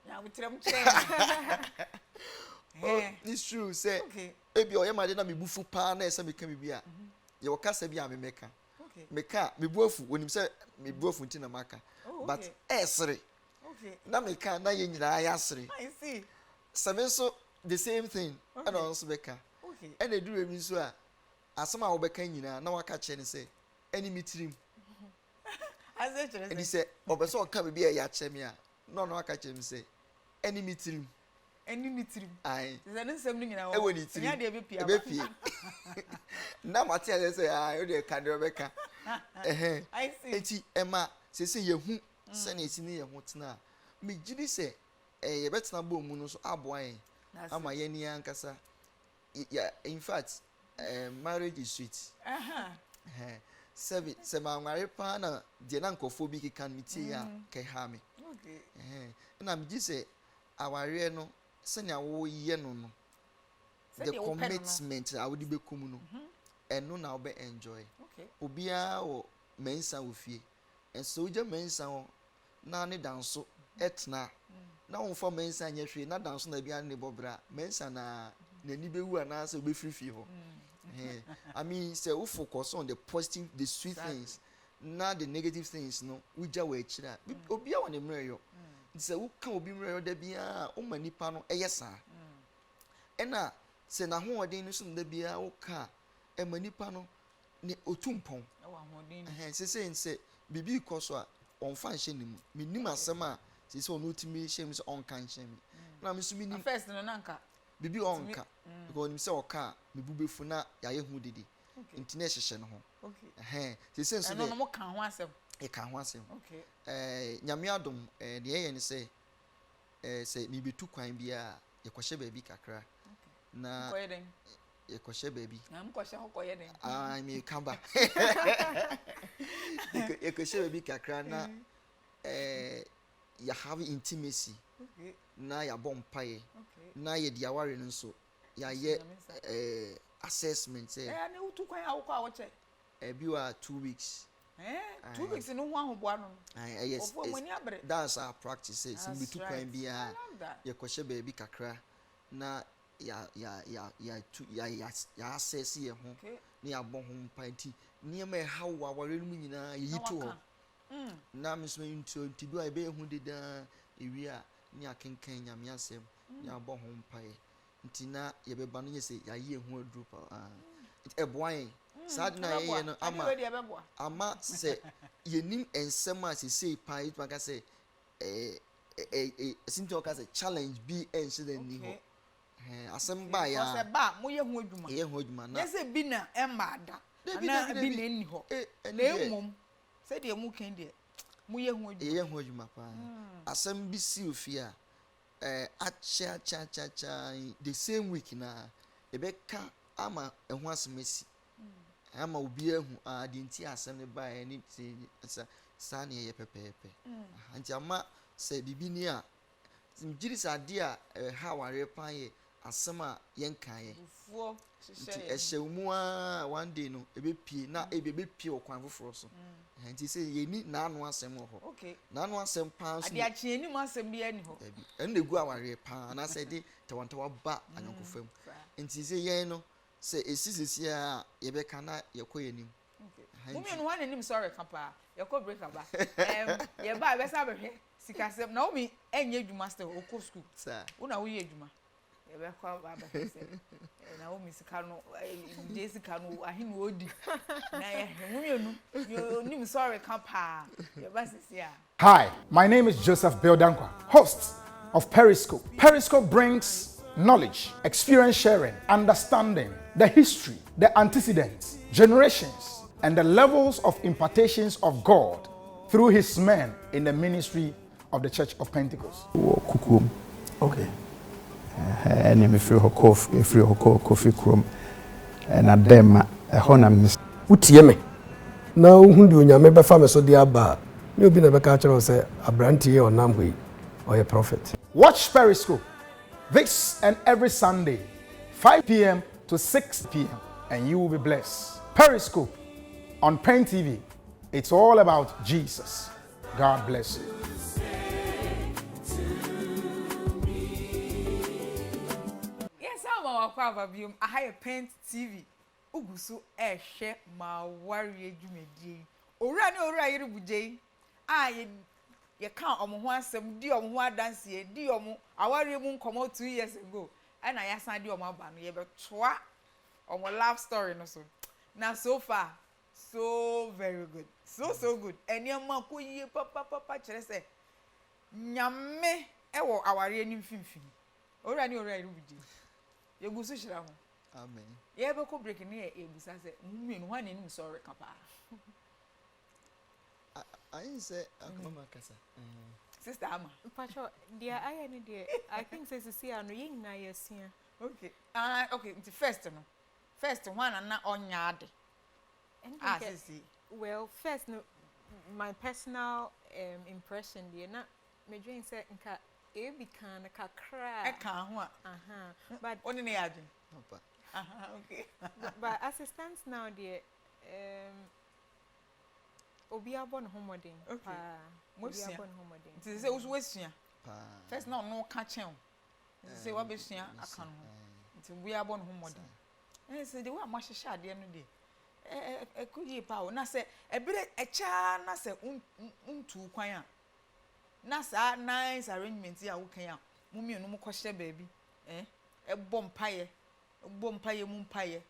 na mutrem che it's true say okay ebi o ye ma de na me bufu pa na ese me ka me bia ye wo kasa bia me meka okay me ka me buafu wonim say me buafu nti na maka but esre okay na me ka na ye nyina ya sere I see seven so the same thing and also beka okay and e duru emi so a asema wo beka nyina na waka che ne say eni mitrim and he said obeso ka be bia ya che me a no waka che me say eni mitrim ai ze ne nsem nyina wo e nya de be pia na mate ya say o de ka de beka I see enti ema se yehu se na esi ne yehu tena me gidi se ye betena bo mu no so aboa yen ama ye ni ankasa yeah in fact marriage is sweet se ma ngare pa na de na nkofo bi kikan mitie ya ke ha me okay na me gi se aware no senya wo ye no no the commitment I would be kum no eno na wo be enjoy obia wo mensa wo fie enso je mensa wo na ne danso etna na wo for mensa nya hwe na danso na bia ne bobra mensa na nani be wu ana se be free ho I mean say we focus on the positive, the sweet things, not the negative things. No, we just wait. Obi a wani mreyo. Say we can obi mreyo de bia o mani pa no yes sir. Ena say na ho odin no so de bia o ka e mani pa no ne otumpon. Say bibi koso a on fan hye nim. Minim asem a say on utimi hye mi so on kan hye mi. Na mi so mi nim first no nanka bibi onka because nim say oka me bubefu na ya ye hu didi ntine hyehye no ho say so no no mo kan ho asem e kan ho asem nyame adom de ye ne say say mi betu kwan bia ye kohye baabi kakra na ye kohye baabi na mo kohye ho koye den me kamba ye kohye baabi kakra na ya have intimacy na ya bompaye na ye dia ware nso ya ye assessment say na utu kwan awko awoche bi wa 2 weeks 2 weeks no ho ahobo ano yes that's our practice says in bitu kwan bia ye kohye baabi kakra na ya assess ye ho na ya bo ho mpanti niam e hawo aware no nyina ye yito ho na misme nti bi wa be hu deda ewi a ni akenkan nyame asem ni abo ho mpae nti na ye beba no yese ya ye hu adru pa eboan sad na ye no ama se yenim ensem a se sei pa it maka se sinto ka se challenge bi ense den ni ho asem ba ya se ba mo ye hu adwuma na yese bi na emada na bi na ni ho na emum se de mu kan de mo ye hu adwuma pa asem bi si ofia acha the same week na ebeka ama ehu asemesi ama obi ehu adi nti asem ne ba ni sa ne ye pepepe anti ama se bibi ni a mjiri sa ade a ha ware pan ye asem a yen kan ye bufuo nti ehyewu a one day no ebepie na ebepie okwan foforo so nti se ye ni na anu asem ho na anu asem pan so ade a chie ni mo asem bia ni ho en na gu aware pan na se de tawantawa ba anyankofam nti se yen no se esisisi a ye be kana ye koye nim mummy no wan nim sorry kapa ye ko break aba ye ba be sa be hwe sikasem Naomi enye dwuma still okọ school sir una wo ye dwuma ye be kwa ba be se Naomi sika no je sika no ahinu odi na ye mummy no nim sorry kapa ye ba sisi a. Hi, my name is Joseph Beldankwa, host of Periscope. Periscope brings knowledge, experience sharing, understanding, the history, the antecedents, generations, and the levels of impartations of God through his men in the ministry of the Church of Pentecost. Okay. And I'm free coffee chrome and a dem a honor miss. Utieme. Now, who do you remember famous so dear bar? You'll be never catcher or say a brandy or namwe or a prophet. Watch Periscope this and every Sunday, 5 p.m. to 6 p.m., and you will be blessed. Periscope on Pent TV. It's all about Jesus. God bless you. Yes, I'm our Pavavim. I have Pent TV. Ugusu Eshe Mawarie Jumedi. Ora yiri Bugyei. You can't omo ho asem di omo ho dance ye di omo Mawarie mu come out 2 years ago. And I asked di omo aba no ye be toa omo love story no so. Now so far so very good. So good. Eniama ko yie papa kire se nyame ewo Mawarie ni mfimfini. Ora yiri Bugyei. Ye gusu shira ho. Amen. Ye be ko break ni e busa se mummy no ho na ni sorry kapa. I say akoma kasa. Sister Ama. Pacho, dear I any dear. I think says to see no yin na yesia. Okay. Okay, the first no. First one and na onyade. See. Well, first no my personal impression dear na me dream say nka Ebi kan kakra. E kan ho a. But oni na yadwen. Papa. Okay. But as it stands now dear obi abon homodin. Okay. Obi abon homodin. Nti se wo so wasua. Pa. First now no ka chen. Nti se wa besua aka no. Nti obi abon homodin. Se de wa ma hyehyɛ ade no de. Ekudi pa o na se ebere echa na se untu kwan a. Na sa nice arrangement ya wo kan a mo mienu mo kɔ hye baabi. Ebɔ mpaye mu mpaye.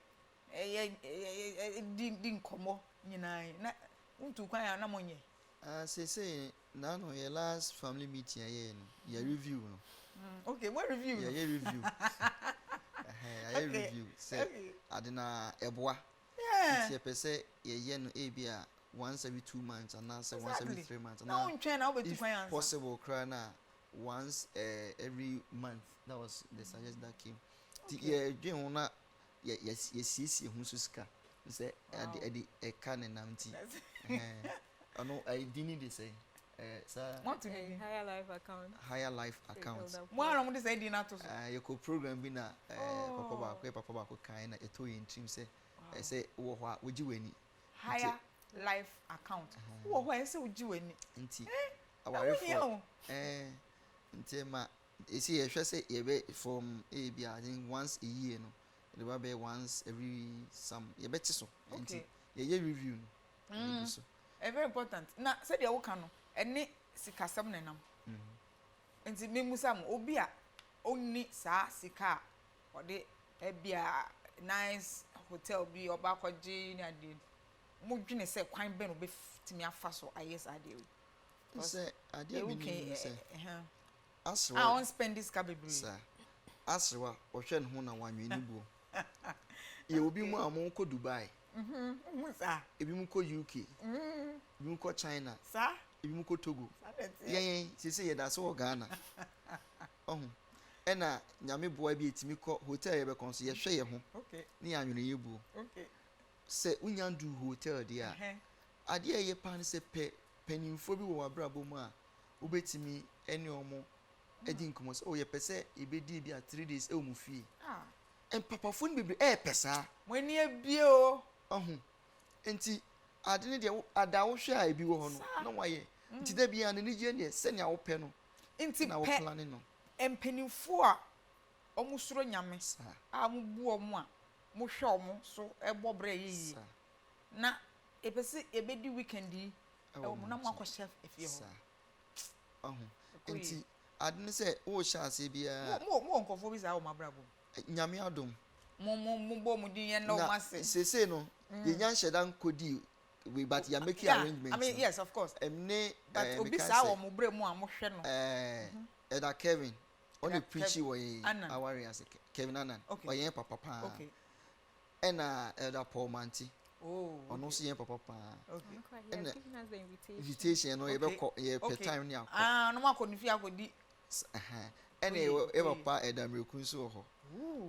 Di nkomo nyina na untu kwan ya na monye. Say na no your last family meeting here no. Your review no. Okay, what review? Yeah, review. Review. Say adena eboa. Yeah. Ti pe say ye no e bia once every 2 months and now say once every 3 months. Now if possible cry na once every month. That was the suggestion that came. Ti dwen ho na yes hu so sika. Say ade e kan na nti. Ano I didn't dey say sir what to higher life account. Higher life account. Mo ara mo dey say di na to so. You could program bi na papa ba ko kan na eto yin trim say say wo ho a wogi wani. Higher life account. Wo ho say wogi wani. Nti aware for nti ma esi ye hwe say ye be from a bi I think once a year no. The ba be once every some ye beti so. Nti ye review no. So very important. Na say dey wo kan no ene sikasam nenam. Nti memusa mo obi a onni saa sika o de bia nice hotel bi oba kwaje ni ade mo dwene say kwan be no be timi afa so ayes ade we say ade bi ni say aswa I won't spend this cabin sir aswa o hwe ne ho na wanwe ni buo ye obi mu a mo ko Dubai sir ebi mu ko UK ebi mu ko China sir ebi mu ko Togo yen sese ye da so Ghana ena nyame boa bi etimi ko hotel ye be kon so ye hwe ye ho okay ni anwene ye buo okay se unyandu hotel dia ade ye pan se penimfo bi wo abrabo mu a obetimi ene omo edi nkomo se o ye pese ebedi bi a 3 days e o mu fie en papa fo ni bebre pesa mo ni ebie o enti ade ne de ada wo hwe a ebi wo ho no na waye nti da bia ne je ne se ne a wo pe no nti na wo plan no empenifo a omusuro nyame a mo bu omo a mo hwe omo so ebobre yiyi na epese ebedi weekend yi na mo akọ chef efie ho enti ade ne se wo sha ase bia mo nkofo bi za wo mabrabo nyame adom mo bo mu din ye na o mase sese no ye nya nheda nkodi we but ya make arrangements. I mean yes of course but obi sa wo mo bre mu a mo hwe no Eda Kevin only preachy we Mawarie as Kevin Anan o yen papa pa okay ena Elder Paul Manti ono so yen papa pa okay and giving us the invitation no ye be per time ni akọ no makọ ni fi akodi ena e papa Elder Mrekun so ho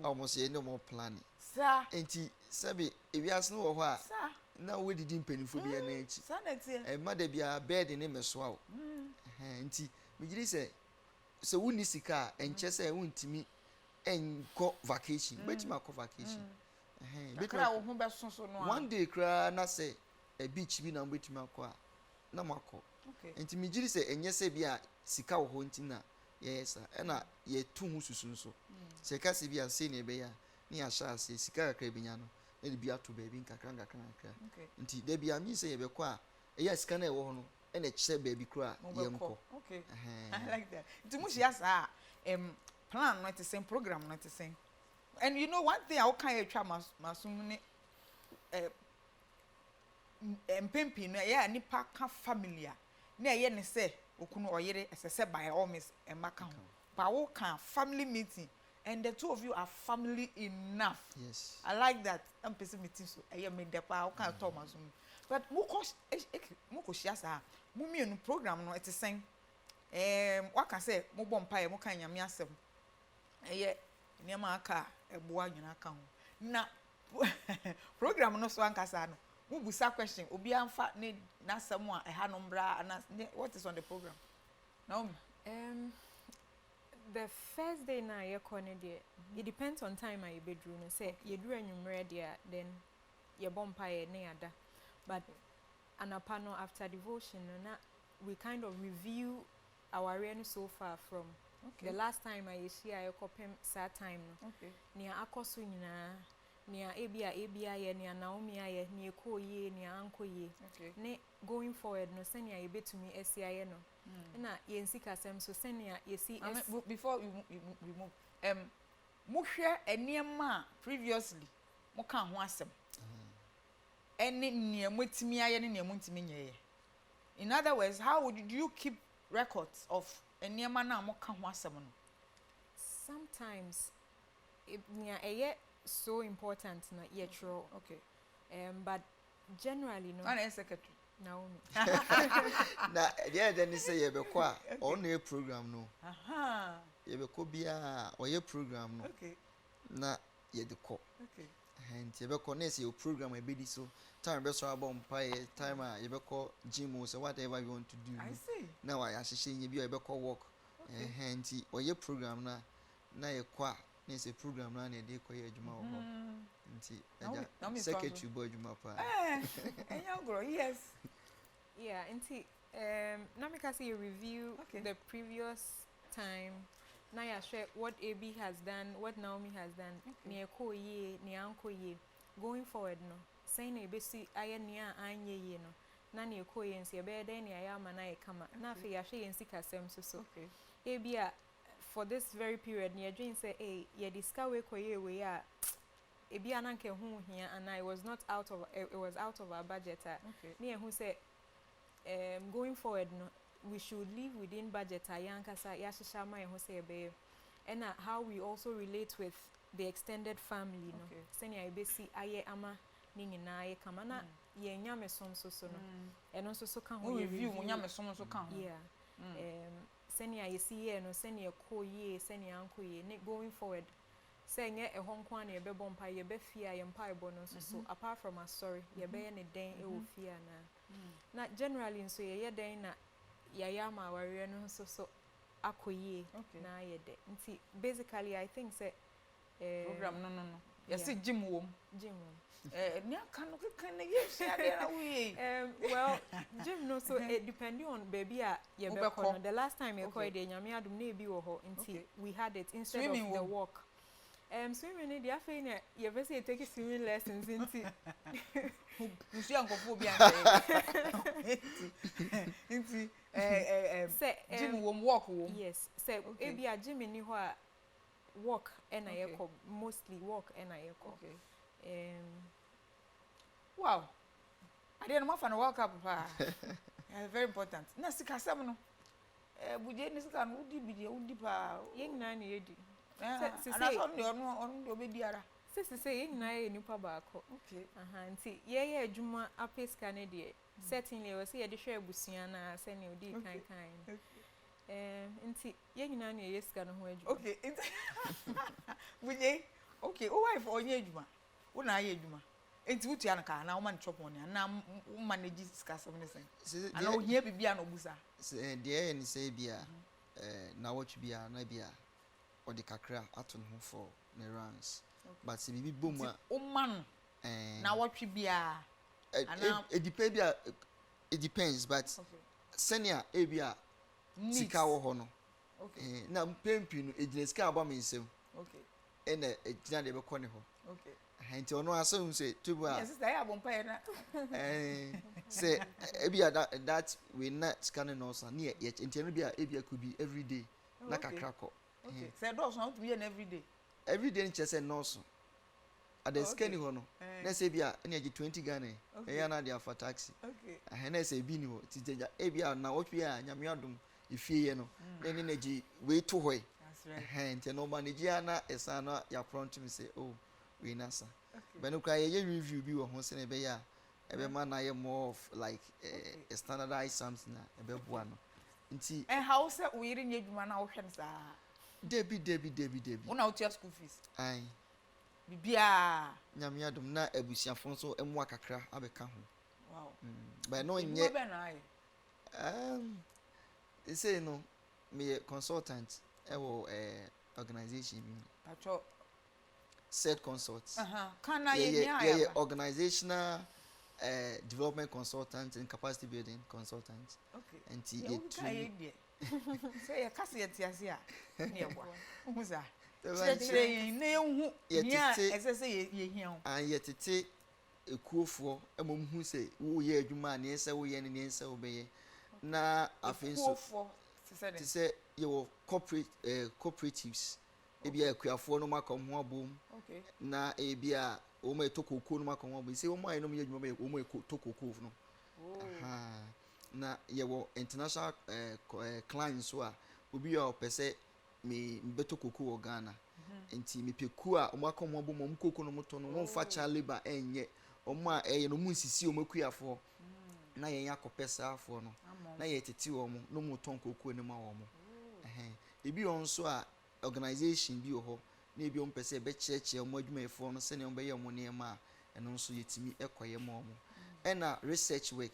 almost ye no more planning sir enti sabe ewiase no ho a na we didi mpanifo bi na echi ma da bia bed ne meso a enti migiri se wuni sika enche se wuntimi enko vacation betima ko vacation bekra wo ho besoso no one day kra na se a beach bi na betima ko a na makọ enti migiri se enye se bia sika wo ho ntina yesa na ye tu hu susunso se ka se bia se ne be ya ni ya sha se sika kakra bi nya no na bi ato ba bi nkakra nti da bia mi se ye be ko a eya sika na e wo ho no and a chair baby cry. Okay. I like that. To much yes, plan not the same program, not the same. And you know one thing I can't try masumune mpempi na ya nipa ka familiar. Na ye ne say okunu oyere say by all means emaka ho. But we can family meeting and the two of you are family enough. Yes. I like that. I'm person meeting so I me depa I can't talk masum. But moko shiasa mu mienu program no etisen waka say mo bom pae mo kan nyame asem eye niam aka eboa nyina aka ho na program no so ankasa no mu busa question obi amfa ne nasem a eha no mbra what is on the program Naomi The first day na ye kone de it depends on time I bedroom no say ye duru anwumre de then ye bompa ye na yada but anapa no after devotion no na we kind of review our reign so far from the last time I see I kopem sad time no nia akoso nyina nia ebia ye nia Naomi ye nia ekoye nia ankoye ne going forward no senia ye betumi esia no na ye nsika sem so senia ye see before you move mo hwe eniema previously mo kan ho asem eni nia motimi aye ne nia montimi nyeye. In other words, how would you keep records of eniema na mo kan ho asem no? Sometimes nia so important na ye true. But generally no. And secretary Naomi. Na then say ye be kwa on a program no. Ye be ko bia o ye program no. Na ye de ko. And ye be ko na say your program e be di so time be so abom pie time you be ko gym so whatever you want to do. I see. Now I associate you be ko work. And o ye program na ye kwa na say program na dey ko ye adwuma wo. Nti secretary boy adwuma pa. Yes. Yeah, nti na me ka say you review the previous time. Now you share what AB has done, what Naomi has done. Ni eko ye, ni anko ye. Going forward no. Say na ebesi aye nia anye ye no. Na ni eko ye nsi ebe den ni aya ma na ye kama. Na fe ya share nsi kasem so. AB for this very period ni adwin say ye diska we koye we a ebi ananke hu hia and I was not out of it was out of our budget. Me who say going forward no we should live within budget ayankasa ya shisha ma who say be and how we also relate with the extended family no senia ebesi aye ama ni nyina aye kama na ye nyame som so no eno so kan ho review nyame som so kan ho senia ye see ye no senia ko ye senia anko ye ne going forward say nye ehonko na ye be bompa ye be fia ye mpa ebo no so apart from us sorry ye be ne den e wo fia na generally so ye den na ya Mawarie no so akoye na ye de nti basically I think say program no yes gym wom ni aka no kan na ye share na we well gym no so it depending on baby ye be ko the last time ye ko de nyame adum na ebi wo ho nti we had it instead swimming of the walk swimming in the affair you ever say take swimming lessons into you see ankofo bi into say gym wom walk wom yes say ebi a gym ni ho a walk and I mostly walk and I wow I didn't know fan walk up very important na sika sam no Bugyei ni sika no udi bi de udi pa yen na na yedi ana so no on do be diara say yen na ye nipa ba ko nti ye adwuma apeska ne de certainly we say ye de hwe abusia na se ne odi kan nti ye nyina na ye sika no ho adwuma Bugyei o wife onye adwuma wo na ye adwuma enti wutu ya nka na wo man chop on na wo manage sika sam ne sen ana o hia bibia na obusa de ni say bia na watch bia na bia o de kakra aton ho for ne runs but se bibi bom a o man na watch bia ana it depends but senior bia sika wo ho no na mpempi no ejina sika aba me nsem ena ejina de be kɔ ne ho nti ono asem say tubu a yes sister ya bompa ya na say ebia that we not scanning no so na ye nti no bia ebia could be every day na kakra kɔ say those not to be every day nche say no so at the scanning ho no na say bia na ye 20 Ghana ya na dia for taxi na say bi ni ho titeja ebia na wotwe a nyame adom ifie ye no na ni na gi we to hoy that's right nti no manage na esa no ya prompt me say oh we nasa but no cry ye review bi wo ho se na be ya ebe ma na ye more of like a standardized something na ebe bua no nti how say we ri nyadwuma na wo hwe sa debi una utia school fees ai bibia nyame adom na abusiafo so emu akakra abeka ho wow but no nye they say no me consultant organization pacho set consults kana yeah organizational development consultant and capacity building consultant. Okay. And say ya kasi yetiase a ne yebo uhuza chire ne hu nya esese ye hian and yetete ekuofo emomhu say wo ye adwuma ne ese wo ye ne ese wo beye na afenso to say your cooperatives ebia akuafo no makom ho abom na ebia o ma etokoko no makom ho abom say o ma ye no ye adwuma be o ma etokoko no na yewo international clients so a obi a opese me beto koko wo Ghana enti me peku a o makom ho abom mo koko no moto no won fa cha labor enye o ma no mu nsisi o makuafo na ye yakopesa afo no na ye tete wo mo no mo ton koko ni ma wo mo ebi on so a organization bi ho na ebi on pese be cheche mo adwuma efo no se ne on be ye mo ne ma eno so yetimi ekoye mo mo na research work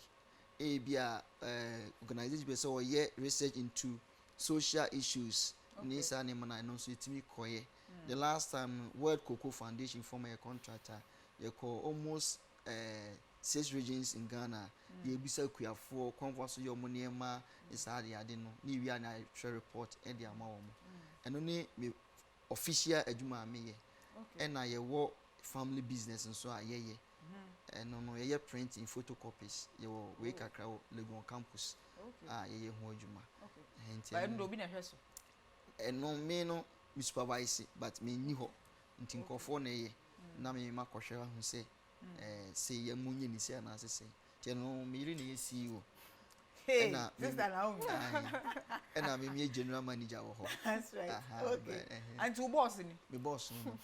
ebia organization be so ye research into social issues ni sa ne mana eno so yetimi koye. The last time World Cocoa Foundation form a contractor you call almost 6 regions in Ghana ye bisa kuafo conference yo mo ne ma isade ade no ni wi na share report e dia ma wo mo eno ni me official adwuma me ye na ye wo family business nso a ye eno no ye printing photocopies ye wo we kakra wo Legon campus ye ho adwuma ba eno obi na hweso eno me no me supervise but me ni ho nti nkofo na ye na me makohwe hu se say ye munye ni se na se te no me iri na ye CEO na sister Naomi na me general manager wo ho. That's right. Okay. And you boss ni me boss no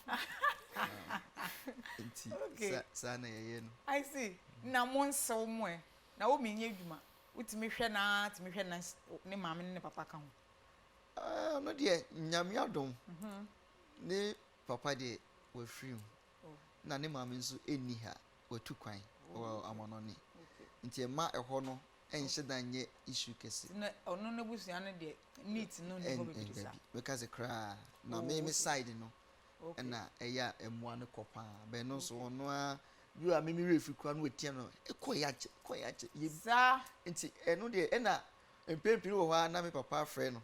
enti sa na ye no I see na monso mo na wo menye adwuma utimi hwe na ne maame ne papa ka ho no de nyame adom ne papa de we free na ne maame nso eni ha watu kwan amononi nti ma eho no enhye danye issue kese na ono na busia ne de neat no ne go be bisa because kra na me side no na eya emwa ne kopa be no so ono a bi a me refi kwa no wetia no ekoyache yiza nti eno de na empempiri wo ha na me papa frɛ no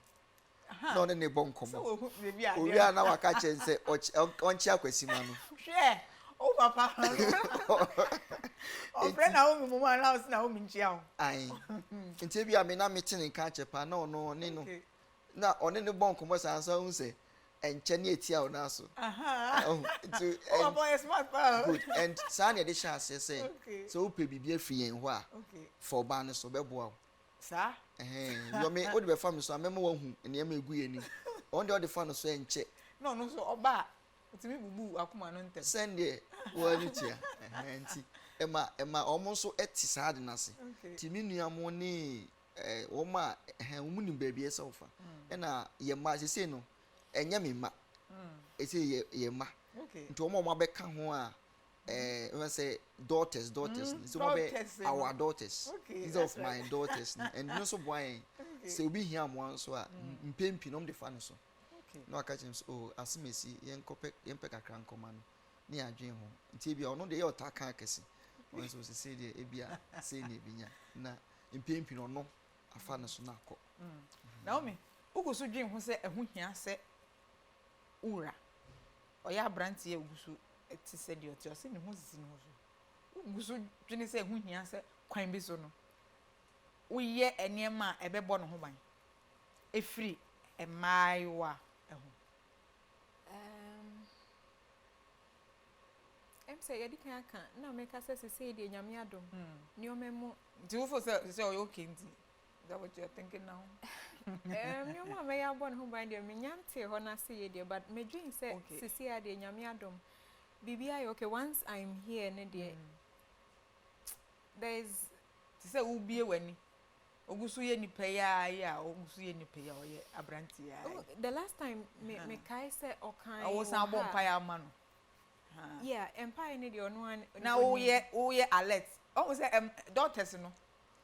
no ne bonkomo so bebi a owi a na waka chense onchi akwasima no hwe o papa o friend na o mi mo na o si na o mi nchia o ai nti bi a me na meeting nka chepa na ono ne no na one ne bonkomo sansa hu se enche ne etia o na so nti o boy smart pa good and san de sha se so o pe bibia fi yen ho a for ba ne so beboa sa yo me o de be fam so amema wa hu ne ma egu yeni on de o de fa no so enche no so oba utimi bubu akuma no ntem sende wa ni tia nti ema omo so eti saade na se ti mi nua mo ni o ma omu ni ba bia se ofa na ye ma se no enye me ma ese ye ma nti o ma be ka ho a we say daughters so be our daughters these of my daughters and no so boy say obi hia mo so a mpempi no de fa no so no akachim so asimesi yenkope kakra nkoma no ni adwen ho nti bia ono de ye otaka akesi won so se de ebia se ne binya na mpempi no no afa no so na akọ Naomi ugusu dwen ho se ehu hia se ura oya abrantie ugusu ti se de oti o se ne ho sisi no so ugusu dwen se ehu hia se kwan bi so no uye enema ebebo no ho ban efiri emaiwa ehu say yedi kan aka na me ka say de nyame adom ni o memo do you for say o okay ndi is that what you're thinking now ni o ma me ya bon ho ban de me nyante ho na say de but me dream say sisi ade nyame adom bibia okay once I'm here ne de there's to say u bie wani ogusu ye nipa ya ogusu ye nipa ya oye abranti ya the last time me kai say okan I was abo mpa ya ma no yeah empire ne de ono an na wo ye alert o say daughters no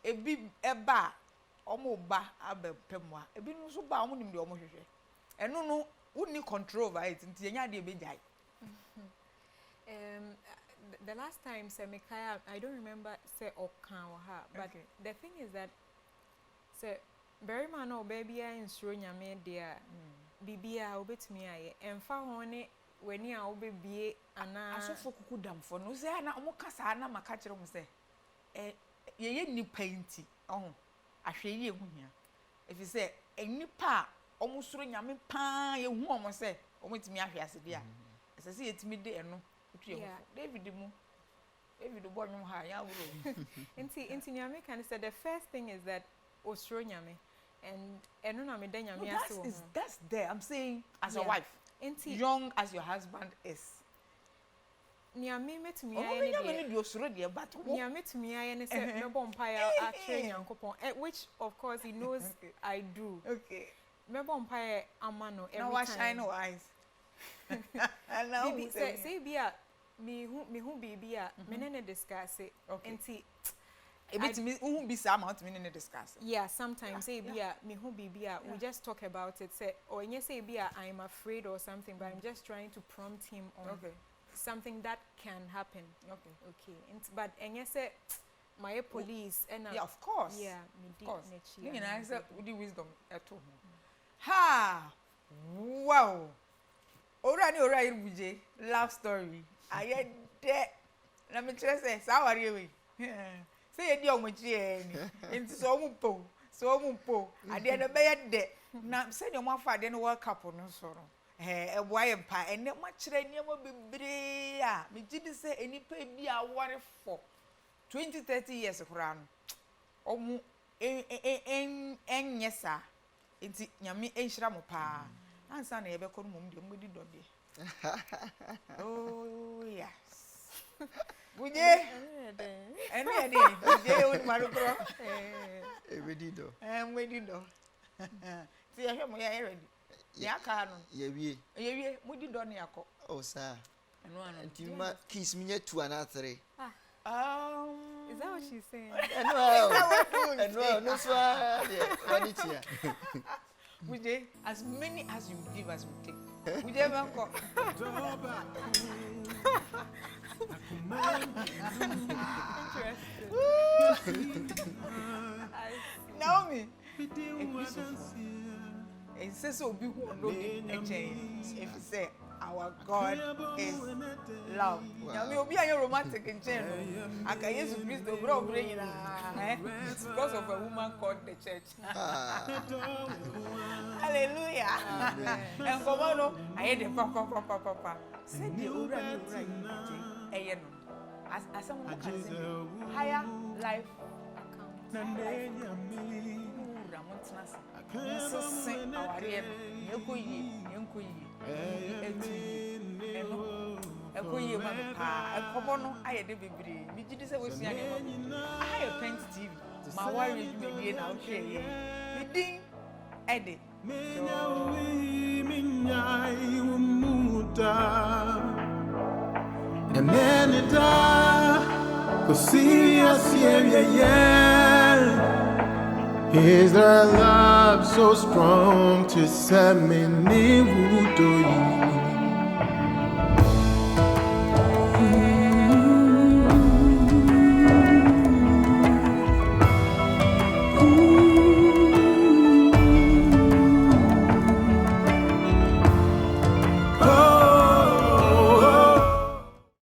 ebi eba omo ba abepemwa ebi no so ba omo nim de omo hwehwe eno no woni control over it nti enya de be jai. The last time say Mikaya, I don't remember say Okan or her, but the thing is that say very man or baby I insure nyame dia bibia obetumi aye emfa hone weni a obebie ana asofo kuku damfo no say na omo kasa na maka kire mo say ye nipa nti ahwe ye huhia efi say enipa omo soro nyame pa ye hu omo say omo timi ahwe ase dia esese yetimi de eno David boy no ha ya wuro inti nyame can say the first thing is that osro nyame and eno na me da nyame ase wo that's there. I'm saying as a wife young as your husband is nyame metumi aye ne nyame de osro de but nyame metumi aye ne say me bom pa ya atre nyankopon which of course he knows I do. Okay, me bom pa ya amano every time. Now wash shine no eyes. And now say bia me hu bibia me ne discuss it enti ebetimi hu bi sa amount me ne discuss. Yeah, sometimes say bia me hu bibia we just talk about it say or enye say bia I'm afraid or something but I'm just trying to prompt him on something that can happen. Okay but enye say my police and yeah, of course. Yeah, me di nechi. You know say with the wisdom eto ha wow. Ora Bugyei love story. Aye de na me kire say Mawarie we. Say ye di omochi ni. Enti so ompo. Ade no be ye de. Na say de mo afa ade no World Cup no so no. Eboa ye mpa ene mo kire niam bebre a me gidi say enipa bi a wore for 20-30 years kura no. Omu enyesa. Enti nyame enhira mo pa. Ansa na yebe kono mum de mbedi do de. Oh yes. Bugyei. Ene Bugyei won marukro. Ebedi do. Mbedi do. Ti ya hwe mo ya ready. Ya ka no. Ye wie. Mudi do na yakọ. Oh sir. Eno ano. Nti ma kiss me 2 and 3. Is that what she's saying? No so. Yeah. Bugyei, as many as you give us we take. Bugyei manko. Naomi. It says so be who know if you say our God is love. Nyame obi ayo romantic in chain. Aka Jesus Christ bro bring it's because of a woman called the church. Hallelujah. And come on, I the papa. Say the ura no. As someone can say higher life account. Mawarie ekoyi ma pa ekobo no ayede bebre mi gidi se wosua ne aye Pent TV Mawarie dwumedie na wo hwe ye mi din ede minyai umuta emenita kosia sieye. Is there love so strong to set me near?